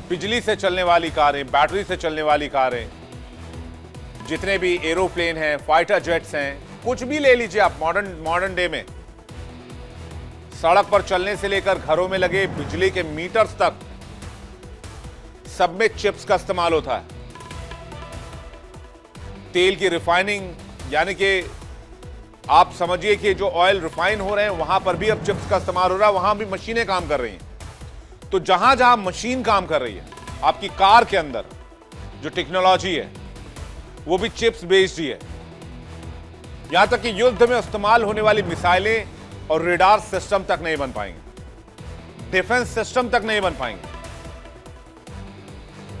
बिजली से चलने वाली कारें, बैटरी से चलने वाली कारें, जितने भी एरोप्लेन हैं, फाइटर जेट्स हैं, कुछ भी ले लीजिए आप मॉडर्न डे में, सड़क पर चलने से लेकर घरों में लगे बिजली के मीटर्स तक, सब में चिप्स का इस्तेमाल होता है। तेल की रिफाइनिंग, यानी कि आप समझिए कि जो ऑयल रिफाइन हो रहे हैं वहां पर भी अब चिप्स का इस्तेमाल हो रहा है, वहां भी मशीनें काम कर रही हैं। तो जहां जहां मशीन काम कर रही है, आपकी कार के अंदर जो टेक्नोलॉजी है वो भी चिप्स बेस्ड ही है। यहां तक कि युद्ध में इस्तेमाल होने वाली मिसाइलें और रेडार सिस्टम तक नहीं बन पाएंगे, डिफेंस सिस्टम तक नहीं बन पाएंगे।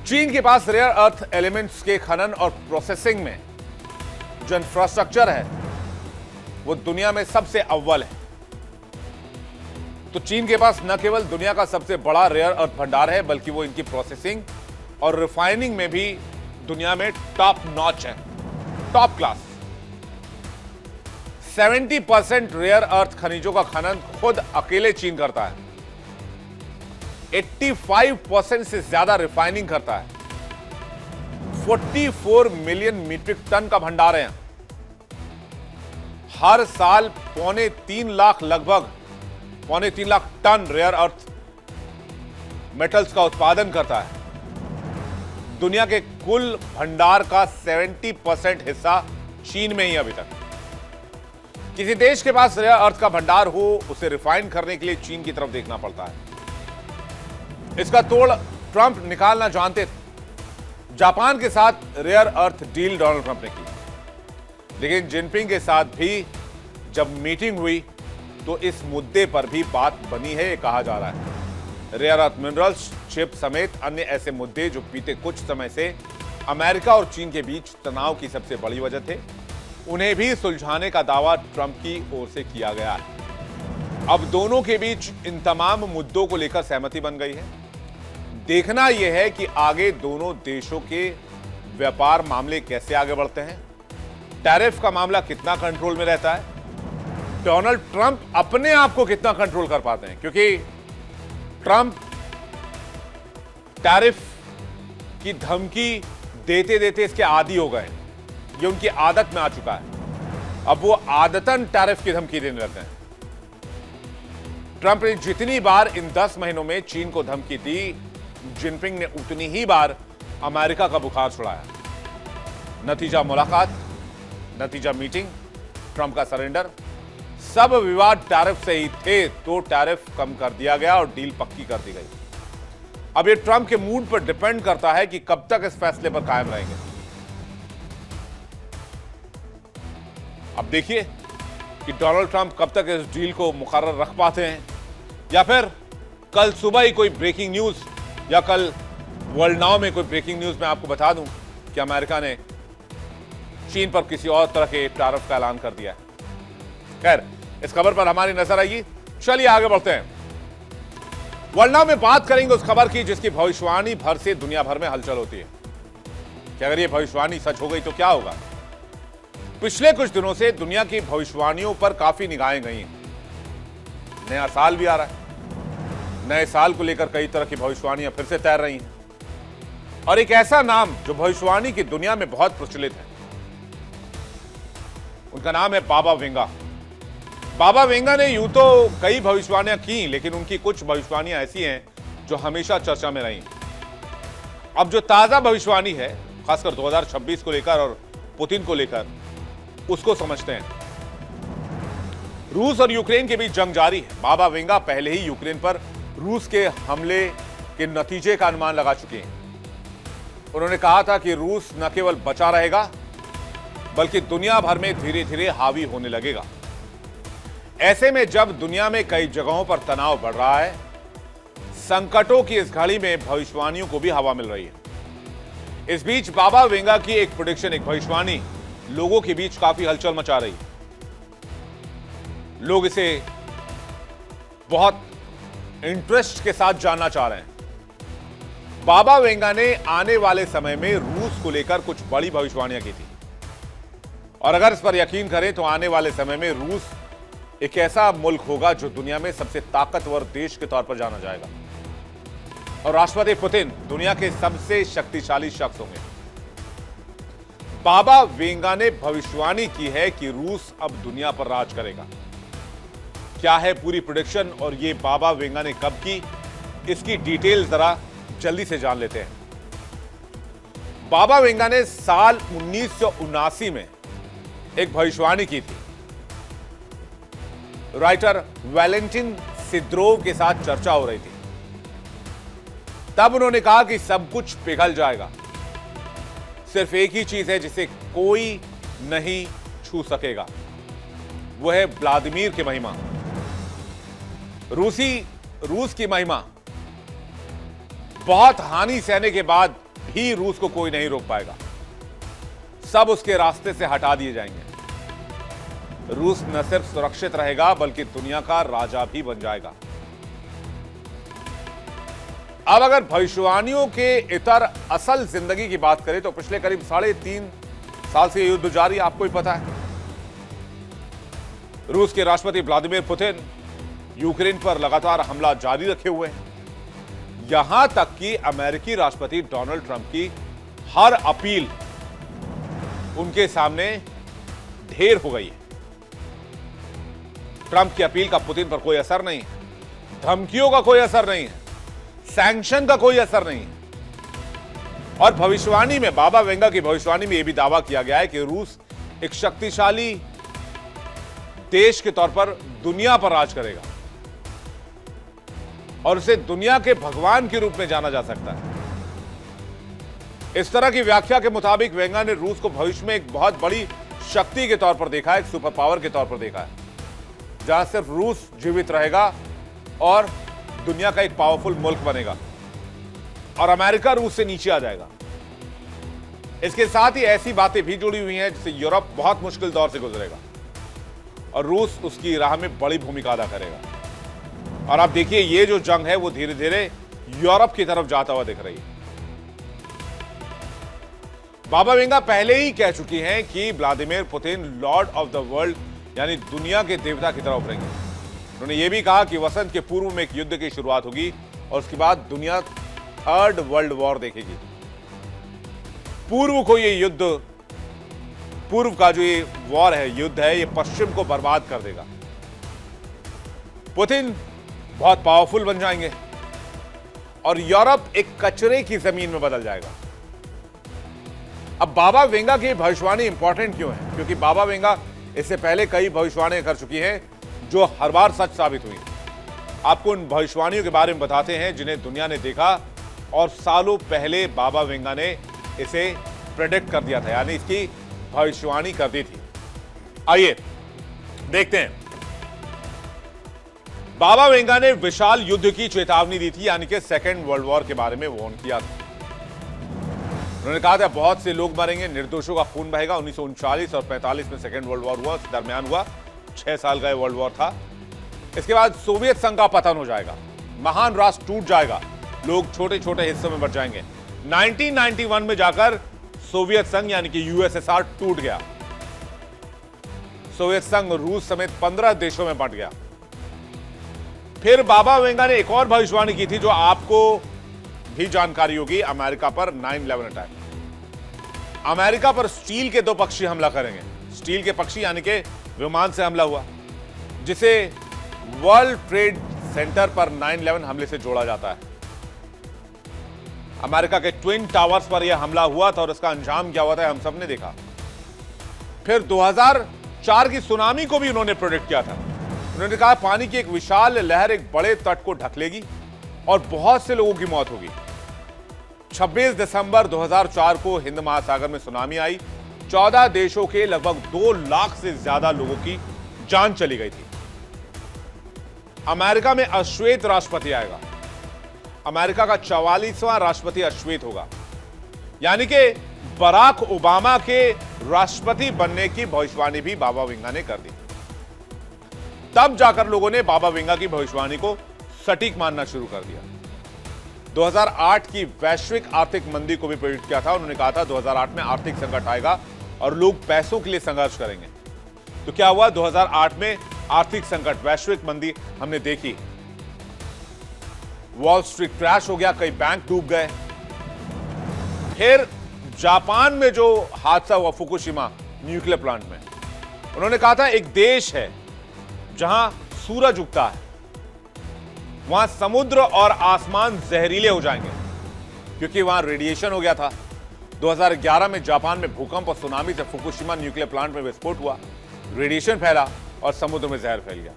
चीन के पास रेयर अर्थ एलिमेंट्स के खनन और प्रोसेसिंग में जो इंफ्रास्ट्रक्चर है वो दुनिया में सबसे अव्वल है। तो चीन के पास न केवल दुनिया का सबसे बड़ा रेयर अर्थ भंडार है बल्कि वो इनकी प्रोसेसिंग और रिफाइनिंग में भी दुनिया में टॉप नॉच है, टॉप क्लास। 70% रेयर अर्थ खनिजों का खनन खुद अकेले चीन करता है, 85% से ज्यादा रिफाइनिंग करता है। 44 मिलियन मीट्रिक टन का भंडार है। हर साल 3.25 लाख, लगभग 3.25 lakh ton rare earth metals का उत्पादन करता है। दुनिया के कुल भंडार का 70% हिस्सा चीन में ही अभी तक। किसी देश के पास रेयर अर्थ का भंडार हो, उसे रिफाइन करने के लिए चीन की तरफ देखना पड़ता है। इसका तोड़ ट्रंप निकालना जानते थे। जापान के साथ rare earth deal Donald Trump ने की, लेकिन जिनपिंग के साथ भी जब मीटिंग हुई तो इस मुद्दे पर भी बात बनी है, ये कहा जा रहा है। रेयर अर्थ मिनरल्स, चिप समेत अन्य ऐसे मुद्दे जो बीते कुछ समय से अमेरिका और चीन के बीच तनाव की सबसे बड़ी वजह थे, उन्हें भी सुलझाने का दावा ट्रंप की ओर से किया गया है। अब दोनों के बीच इन तमाम मुद्दों को लेकर सहमति बन गई है। देखना यह है कि आगे दोनों देशों के व्यापार मामले कैसे आगे बढ़ते हैं, टैरिफ का मामला कितना कंट्रोल में रहता है, डोनाल्ड ट्रंप अपने आप को कितना कंट्रोल कर पाते हैं, क्योंकि ट्रंप टैरिफ की धमकी देते देते इसके आदी हो गए, ये उनकी आदत में आ चुका है। अब वो आदतन टैरिफ की धमकी देने लगते हैं। ट्रंप ने जितनी बार इन 10 महीनों में चीन को धमकी दी, जिनपिंग ने उतनी ही बार अमेरिका का बुखार छुड़ाया। नतीजा मुलाकात, नतीजा मीटिंग, ट्रंप का सरेंडर, सब विवाद टैरिफ से ही थे तो टैरिफ कम कर दिया गया और डील पक्की कर दी गई। अब ये ट्रंप के मूड पर डिपेंड करता है कि कब तक इस फैसले पर कायम रहेंगे। अब देखिए कि डोनाल्ड ट्रंप कब तक इस डील को मुकर्रर रख पाते हैं, या फिर कल सुबह ही कोई ब्रेकिंग न्यूज, या कल वर्ल्ड नाउ में कोई ब्रेकिंग न्यूज में आपको बता दूं कि अमेरिका ने चीन पर किसी और तरह के टैरिफ का ऐलान कर दिया है। खैर, इस खबर पर हमारी नजर आएगी। चलिए आगे बढ़ते हैं। वर्ल्ड नाउ में बात करेंगे उस खबर की जिसकी भविष्यवाणी भर से दुनिया भर में हलचल होती है कि अगर ये भविष्यवाणी सच हो गई तो क्या होगा। पिछले कुछ दिनों से दुनिया की भविष्यवाणियों पर काफी निगाहें गई हैं। नया साल भी आ रहा है, नए साल को लेकर कई तरह की भविष्यवाणियां फिर से तैर रही हैं, और एक ऐसा नाम जो भविष्यवाणी की दुनिया में बहुत प्रचलित है, उनका नाम है बाबा वेंगा। बाबा वेंगा ने यूं तो कई भविष्यवाणियां की, लेकिन उनकी कुछ भविष्यवाणियां ऐसी हैं जो हमेशा चर्चा में रही। अब जो ताजा भविष्यवाणी है, खासकर 2026 को लेकर और पुतिन को लेकर, उसको समझते हैं। रूस और यूक्रेन के बीच जंग जारी है। बाबा वेंगा पहले ही यूक्रेन पर रूस के हमले के नतीजे का अनुमान लगा चुके हैं। उन्होंने कहा था कि रूस न केवल बचा रहेगा बल्कि दुनिया भर में धीरे धीरे हावी होने लगेगा। ऐसे में जब दुनिया में कई जगहों पर तनाव बढ़ रहा है, संकटों की इस घड़ी में भविष्यवाणियों को भी हवा मिल रही है। इस बीच बाबा वेंगा की एक प्रेडिक्शन, एक भविष्यवाणी लोगों के बीच काफी हलचल मचा रही है। लोग इसे बहुत इंटरेस्ट के साथ जानना चाह रहे हैं। बाबा वेंगा ने आने वाले समय में रूस को लेकर कुछ बड़ी भविष्यवाणियां की थी, और अगर इस पर यकीन करें तो आने वाले समय में रूस एक ऐसा मुल्क होगा जो दुनिया में सबसे ताकतवर देश के तौर पर जाना जाएगा, और राष्ट्रपति पुतिन दुनिया के सबसे शक्तिशाली शख्स होंगे। बाबा वेंगा ने भविष्यवाणी की है कि रूस अब दुनिया पर राज करेगा। क्या है पूरी प्रेडिक्शन और ये बाबा वेंगा ने कब की, इसकी डिटेल जरा जल्दी से जान लेते हैं। बाबा वेंगा ने साल 1979 में एक भविष्यवाणी की थी। राइटर वैलेंटिन सिद्रोव के साथ चर्चा हो रही थी। तब उन्होंने कहा कि सब कुछ पिघल जाएगा, सिर्फ एक ही चीज है जिसे कोई नहीं छू सकेगा, वो है व्लादिमीर की महिमा, रूस की महिमा। बहुत हानि सहने के बाद भी रूस को कोई नहीं रोक पाएगा, सब उसके रास्ते से हटा दिए जाएंगे। रूस न सिर्फ सुरक्षित रहेगा बल्कि दुनिया का राजा भी बन जाएगा। अब अगर भविष्यवाणियों के इतर असल जिंदगी की बात करें तो पिछले करीब 3.5 साल से युद्ध जारी, आपको ही पता है। रूस के राष्ट्रपति व्लादिमीर पुतिन यूक्रेन पर लगातार हमला जारी रखे हुए हैं। यहां तक कि अमेरिकी राष्ट्रपति डोनाल्ड ट्रंप की हर अपील उनके सामने ढेर हो गई है। ट्रंप की अपील का पुतिन पर कोई असर नहीं है, धमकियों का कोई असर नहीं है, सैंक्शन का कोई असर नहीं है। और भविष्यवाणी में, बाबा वेंगा की भविष्यवाणी में यह भी दावा किया गया है कि रूस एक शक्तिशाली देश के तौर पर दुनिया पर राज करेगा और उसे दुनिया के भगवान के रूप में जाना जा सकता है। इस तरह की व्याख्या के मुताबिक वेंगा ने रूस को भविष्य में एक बहुत बड़ी शक्ति के तौर पर देखा है, एक सुपर पावर के तौर पर देखा है, जहां सिर्फ रूस जीवित रहेगा और दुनिया का एक पावरफुल मुल्क बनेगा और अमेरिका रूस से नीचे आ जाएगा। इसके साथ ही ऐसी बातें भी जुड़ी हुई हैं जिससे यूरोप बहुत मुश्किल दौर से गुजरेगा और रूस उसकी राह में बड़ी भूमिका अदा करेगा। और आप देखिए, ये जो जंग है वो धीरे धीरे यूरोप की तरफ जाता हुआ दिख रही है। बाबा वेंगा पहले ही कह चुकी हैं कि Vladimir Putin Lord of the world यानी दुनिया के देवता की तरह उभरेंगे। उन्होंने ये भी कहा कि वसंत के पूर्व में एक युद्ध की शुरुआत होगी और उसके बाद दुनिया 3rd वर्ल्ड वॉर देखेगी। पूर्व का जो ये वॉर है, युद्ध है, ये पश्चिम को बर्बाद कर देगा। पुतिन बहुत पावरफुल बन जाएंगे और यूरोप एक कचरे की जमीन में बदल जाएगा। अब बाबा वेंगा की भविष्यवाणी इंपॉर्टेंट क्यों है? क्योंकि बाबा वेंगा इससे पहले कई भविष्यवाणियां कर चुकी हैं जो हर बार सच साबित हुई। आपको उन भविष्यवाणियों के बारे में बताते हैं जिन्हें दुनिया ने देखा और सालों पहले बाबा वेंगा ने इसे प्रेडिक्ट कर दिया था, यानी इसकी भविष्यवाणी कर दी थी। आइए देखते हैं। बाबा वेंगा ने विशाल युद्ध की चेतावनी दी थी, यानी कि सेकेंड वर्ल्ड वॉर के बारे में वार्न किया था। उन्होंने कहा था बहुत से लोग मरेंगे, निर्दोषों का खून बहेगा। 1939 और 45 में सेकेंड वर्ल्ड वॉर हुआ, उस दरमियान हुआ, 6 साल का वर्ल्ड वॉर था। इसके बाद सोवियत संघ का पतन हो जाएगा, महान राष्ट्र टूट जाएगा, लोग छोटे छोटे हिस्सों में बंट जाएंगे। 1991 में जाकर सोवियत संघ यानी कि यूएसएसआर टूट गया। सोवियत संघ रूस समेत 15 देशों में बंट गया। फिर बाबा वेंगा ने एक और भविष्यवाणी की थी जो आपको भी जानकारी होगी, अमेरिका पर 9/11 अटैक। अमेरिका पर स्टील के 2 पक्षी हमला करेंगे। स्टील के पक्षी यानी कि विमान से हमला हुआ, जिसे वर्ल्ड ट्रेड सेंटर पर 9/11 हमले से जोड़ा जाता है। अमेरिका के ट्विन टावर्स पर यह हमला हुआ था और इसका अंजाम क्या हुआ था हम सबने देखा। फिर 2004 की सुनामी को भी उन्होंने प्रेडिक्ट किया था। उन्होंने कहा पानी की एक विशाल लहर एक बड़े तट को ढक लेगी और बहुत से लोगों की मौत होगी। 26 दिसंबर 2004 को हिंद महासागर में सुनामी आई। 14 देशों के लगभग 2 लाख से ज्यादा लोगों की जान चली गई थी। अमेरिका में अश्वेत राष्ट्रपति आएगा। अमेरिका का 44वां राष्ट्रपति अश्वेत होगा, यानी कि बराक ओबामा के राष्ट्रपति बनने की भविष्यवाणी भी बाबा वेंगा ने कर दी। तब जाकर लोगों ने बाबा वेंगा की भविष्यवाणी को सटीक मानना शुरू कर दिया। 2008 की वैश्विक आर्थिक मंदी को भी प्रेडिक्ट किया था। उन्होंने कहा था 2008 में आर्थिक संकट आएगा और लोग पैसों के लिए संघर्ष करेंगे। तो क्या हुआ? 2008 में आर्थिक संकट, वैश्विक मंदी हमने देखी। वॉल स्ट्रीट क्रैश हो गया, कई बैंक डूब गए। फिर जापान में जो हादसा हुआ फुकुशिमा न्यूक्लियर प्लांट में, उन्होंने कहा था एक देश है जहां सूरज उगता है, वहां समुद्र और आसमान जहरीले हो जाएंगे क्योंकि वहां रेडिएशन हो गया था। 2011 में जापान में भूकंप और सुनामी से फुकुशिमा न्यूक्लियर प्लांट में विस्फोट हुआ, रेडिएशन फैला और समुद्र में जहर फैल गया।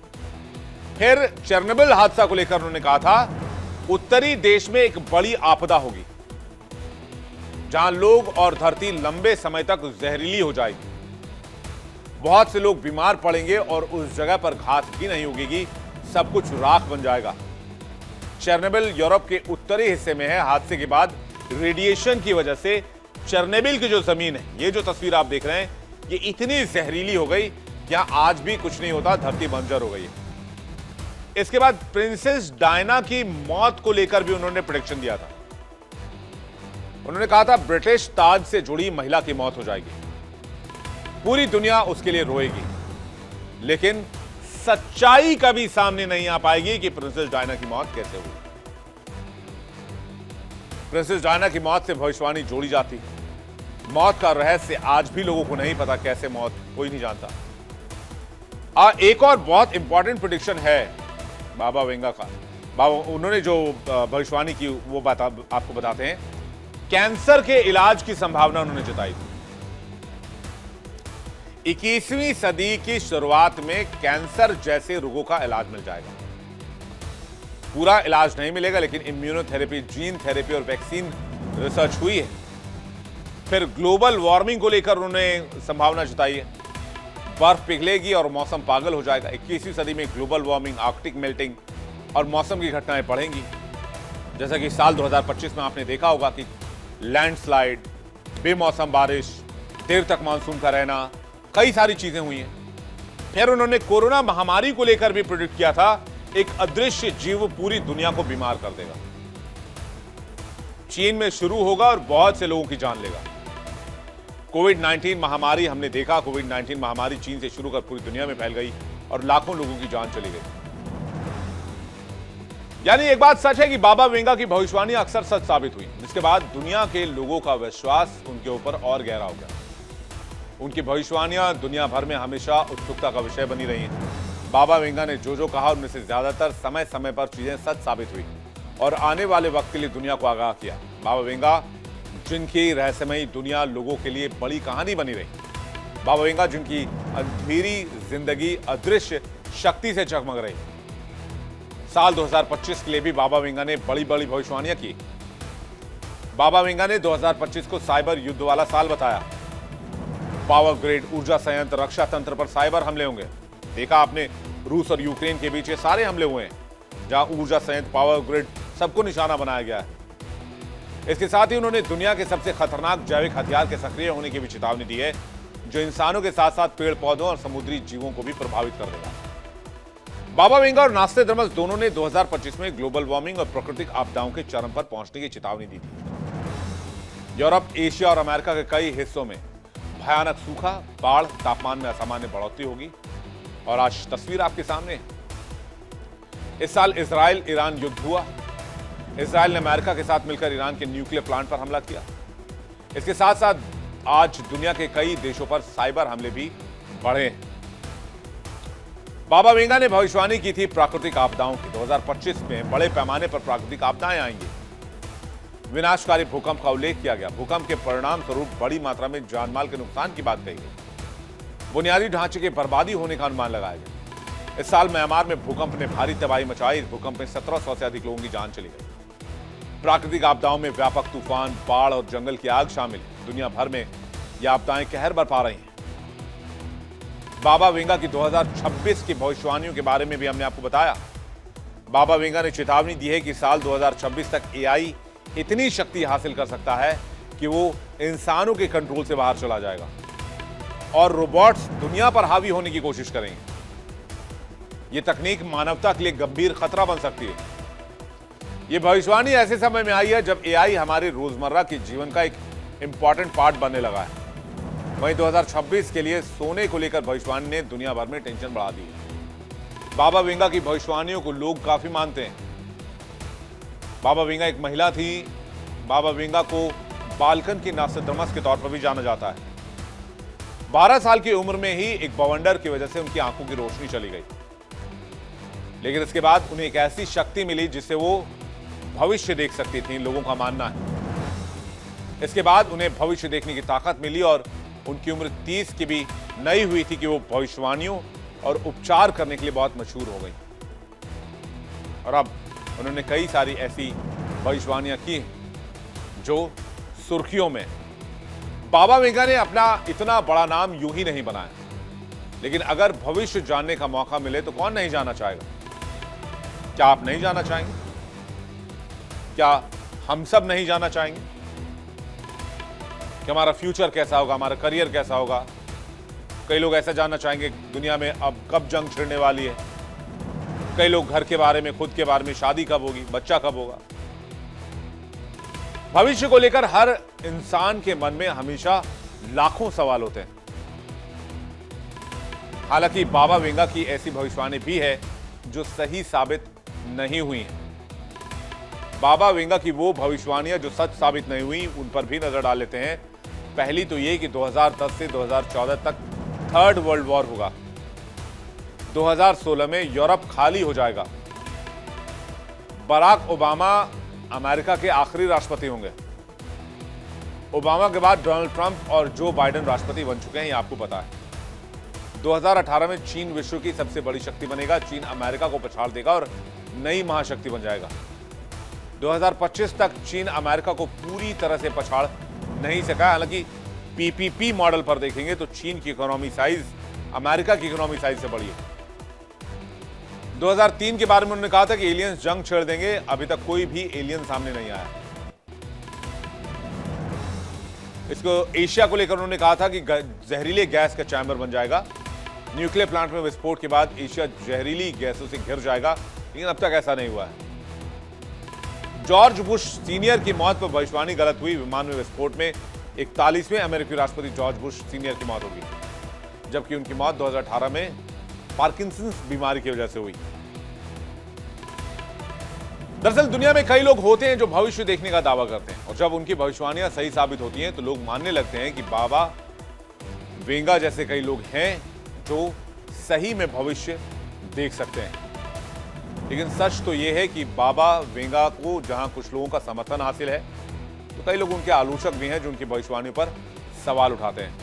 फिर चेरनोबिल हादसा को लेकर उन्होंने कहा था उत्तरी देश में एक बड़ी आपदा होगी जहां लोग और धरती लंबे समय तक जहरीली हो जाएगी, बहुत से लोग बीमार पड़ेंगे और उस जगह पर घास भी नहीं उगेगी, सब कुछ राख बन जाएगा। चेरनोबिल यूरोप के उत्तरी हिस्से में है। हादसे के बाद रेडिएशन की वजह से चेरनोबिल की जो जमीन है, ये जो तस्वीर आप देख रहे हैं, ये इतनी जहरीली हो गई कि यहां आज भी कुछ नहीं होता, धरती बंजर हो गई है। इसके बाद प्रिंसेस डायना की मौत को लेकर भी उन्होंने प्रेडिक्शन दिया था। उन्होंने कहा था ब्रिटिश ताज से जुड़ी महिला की मौत हो जाएगी, पूरी दुनिया उसके लिए रोएगी, लेकिन सच्चाई कभी सामने नहीं आ पाएगी कि प्रिंसेस डायना की मौत कैसे हुई। प्रिंसेस डायना की मौत से भविष्यवाणी जोड़ी जाती। मौत का रहस्य आज भी लोगों को नहीं पता, कैसे मौत कोई नहीं जानता। एक और बहुत इंपॉर्टेंट प्रेडिक्शन है बाबा वेंगा का। उन्होंने जो भविष्यवाणी की वो बात आपको बताते हैं। कैंसर के इलाज की संभावना उन्होंने जताई थी। 21वीं सदी की शुरुआत में कैंसर जैसे रोगों का इलाज मिल जाएगा। पूरा इलाज नहीं मिलेगा, लेकिन इम्यूनोथेरेपी, जीन थेरेपी और वैक्सीन रिसर्च हुई है। फिर ग्लोबल वार्मिंग को लेकर उन्होंने संभावना जताई है। बर्फ पिघलेगी और मौसम पागल हो जाएगा। 21वीं सदी में ग्लोबल वार्मिंग, आर्कटिक मेल्टिंग और मौसम की घटनाएं बढ़ेंगी। जैसा कि साल 2025 में आपने देखा होगा कि लैंडस्लाइड, बेमौसम बारिश, देर तक मानसून का रहना, कई सारी चीजें हुई हैं। फिर उन्होंने कोरोना महामारी को लेकर भी प्रेडिक्ट किया था, एक अदृश्य जीव पूरी दुनिया को बीमार कर देगा, चीन में शुरू होगा और बहुत से लोगों की जान लेगा। कोविड-19 महामारी हमने देखा, कोविड-19 महामारी चीन से शुरू कर पूरी दुनिया में फैल गई और लाखों लोगों की जान चली गई। यानी एक बात सच है कि बाबा वेंगा की भविष्यवाणी अक्सर सच साबित हुई, जिसके बाद दुनिया के लोगों का विश्वास उनके ऊपर और गहरा हो गया। उनकी भविष्यवाणियां दुनिया भर में हमेशा उत्सुकता का विषय बनी रही हैं। बाबा वेंगा ने जो कहा उनमें से ज्यादातर समय समय पर चीजें सच साबित हुई और आने वाले वक्त के लिए दुनिया को आगाह किया। बाबा वेंगा जिनकी रहस्यमयी दुनिया लोगों के लिए बड़ी कहानी बनी रही। बाबा वेंगा जिनकी अंधेरी जिंदगी अदृश्य शक्ति से जगमग रही। साल 2025 के लिए भी बाबा वेंगा ने बड़ी बड़ी भविष्यवाणियां की। बाबा वेंगा ने 2025 को साइबर युद्ध वाला साल बताया। पावर ग्रिड, ऊर्जा संयंत्र, रक्षा तंत्र पर साइबर हमले होंगे। देखा आपने, रूस और यूक्रेन के बीच ये सारे हमले हुए हैं, जहां ऊर्जा संयंत्र, पावर ग्रिड सबको निशाना बनाया गया है। इसके साथ ही उन्होंने दुनिया के सबसे खतरनाक जैविक हथियार के सक्रिय होने की भी चेतावनी दी है, जो इंसानों के साथ साथ पेड़ पौधों और समुद्री जीवों को भी प्रभावित कर देगा। बाबा वेंगा और नास्ट्रेडमस दोनों ने 2025 में ग्लोबल वार्मिंग और प्राकृतिक आपदाओं के चरम पर पहुंचने की चेतावनी दी थी। यूरोप, एशिया और अमेरिका के कई हिस्सों में भयानक सूखा, बाढ़, तापमान में असामान्य बढ़ोतरी होगी। और आज तस्वीर आपके सामने है। इस साल इजराइल ईरान युद्ध हुआ। इजराइल ने अमेरिका के साथ मिलकर ईरान के न्यूक्लियर प्लांट पर हमला किया। इसके साथ साथ आज दुनिया के कई देशों पर साइबर हमले भी बढ़े हैं। बाबा वेंगा ने भविष्यवाणी की थी प्राकृतिक आपदाओं की। 2025 में बड़े पैमाने पर प्राकृतिक आपदाएं आएंगी। विनाशकारी भूकंप का उल्लेख किया गया। भूकंप के परिणाम स्वरूप बड़ी मात्रा में जानमाल के नुकसान की बात कही गई। बुनियादी ढांचे की बर्बादी होने का अनुमान लगाया गया। इस साल म्यांमार में भूकंप ने भारी तबाही मचाई। इस भूकंप में 1700 से अधिक लोगों की जान चली गई। प्राकृतिक आपदाओं में व्यापक तूफान, बाढ़ और जंगल की आग शामिल। दुनिया भर में ये आपदाएं कहर बरपा रही हैं। बाबा वेंगा की 2026 की भविष्यवाणियों के बारे में भी हमने आपको बताया। बाबा वेंगा ने चेतावनी दी है कि साल 2026 तक एआई इतनी शक्ति हासिल कर सकता है कि वो इंसानों के कंट्रोल से बाहर चला जाएगा और रोबोट्स दुनिया पर हावी होने की कोशिश करेंगे। ये तकनीक मानवता के लिए गंभीर खतरा बन सकती है। ये भविष्यवाणी ऐसे समय में आई है जब एआई हमारे रोजमर्रा के जीवन का एक इंपॉर्टेंट पार्ट बनने लगा है। वहीं 2026 के लिए सोने को लेकर भविष्यवाणी ने दुनिया भर में टेंशन बढ़ा दी है। बाबा वेंगा की भविष्यवाणियों को लोग काफी मानते हैं। बाबा वेंगा एक महिला थी। बाबा वेंगा को बाल्कन की नास्ट्रेडमस के तौर पर भी जाना जाता है। 12 साल की उम्र में ही एक बवंडर की वजह से उनकी आंखों की रोशनी चली गई, लेकिन इसके बाद उन्हें एक ऐसी शक्ति मिली जिससे वो भविष्य देख सकती थी, लोगों का मानना है। इसके बाद उन्हें भविष्य देखने की ताकत मिली और उनकी उम्र 30 की भी नहीं हुई थी कि वो भविष्यवाणियों और उपचार करने के लिए बहुत मशहूर हो गई। और अब उन्होंने कई सारी ऐसी भविष्यवाणियां की जो सुर्खियों में। बाबा वेंगा ने अपना इतना बड़ा नाम यूं ही नहीं बनाया, लेकिन अगर भविष्य जानने का मौका मिले तो कौन नहीं जाना चाहेगा? क्या आप नहीं जाना चाहेंगे? क्या हम सब नहीं जाना चाहेंगे कि हमारा फ्यूचर कैसा होगा, हमारा करियर कैसा होगा? कई लोग ऐसा जानना चाहेंगे दुनिया में अब कब जंग छिड़ने वाली है। कई लोग घर के बारे में, खुद के बारे में, शादी कब होगी, बच्चा कब होगा। भविष्य को लेकर हर इंसान के मन में हमेशा लाखों सवाल होते हैं। हालांकि बाबा वेंगा की ऐसी भविष्यवाणी भी है जो सही साबित नहीं हुई है। बाबा वेंगा की वो भविष्यवाणियां जो सच साबित नहीं हुई, उन पर भी नजर डाल लेते हैं। पहली तो ये कि 2010 से 2014 तक थर्ड वर्ल्ड वॉर होगा। 2016 में यूरोप खाली हो जाएगा। बराक ओबामा अमेरिका के आखिरी राष्ट्रपति होंगे। ओबामा के बाद डोनाल्ड ट्रंप और जो बाइडेन राष्ट्रपति बन चुके हैं, ये आपको पता है। 2018 में चीन विश्व की सबसे बड़ी शक्ति बनेगा। चीन अमेरिका को पछाड़ देगा और नई महाशक्ति बन जाएगा। 2025 तक चीन अमेरिका को पूरी तरह से पछाड़ नहीं सका। हालांकि पीपीपी मॉडल पर देखेंगे तो चीन की इकोनॉमी साइज अमेरिका की इकोनॉमी साइज से बड़ी है। 2003 के बारे में उन्होंने कहा था कि एलियंस जंग छेड़ देंगे। अभी तक कोई भी एलियन सामने नहीं आया। इसको एशिया को लेकर उन्होंने कहा था कि जहरीले गैस का चैम्बर बन जाएगा। न्यूक्लियर प्लांट में विस्फोट के बाद एशिया जहरीली गैसों से घिर जाएगा, लेकिन अब तक ऐसा नहीं हुआ है। जॉर्ज बुश सीनियर की मौत पर भविष्यवाणी गलत हुई। विमान में विस्फोट में 41वें अमेरिकी राष्ट्रपति जॉर्ज बुश सीनियर की मौत होगी, जबकि उनकी मौत 2018 में पार्किंसंस बीमारी की वजह से हुई। दरअसल दुनिया में कई लोग होते हैं जो भविष्य देखने का दावा करते हैं, और जब उनकी भविष्यवाणियां सही साबित होती हैं तो लोग मानने लगते हैं कि बाबा वेंगा जैसे कई लोग हैं जो सही में भविष्य देख सकते हैं। लेकिन सच तो यह है कि बाबा वेंगा को जहां कुछ लोगों का समर्थन हासिल है, तो कई लोग उनके आलोचक भी हैं जो उनकी भविष्यवाणियों पर सवाल उठाते हैं।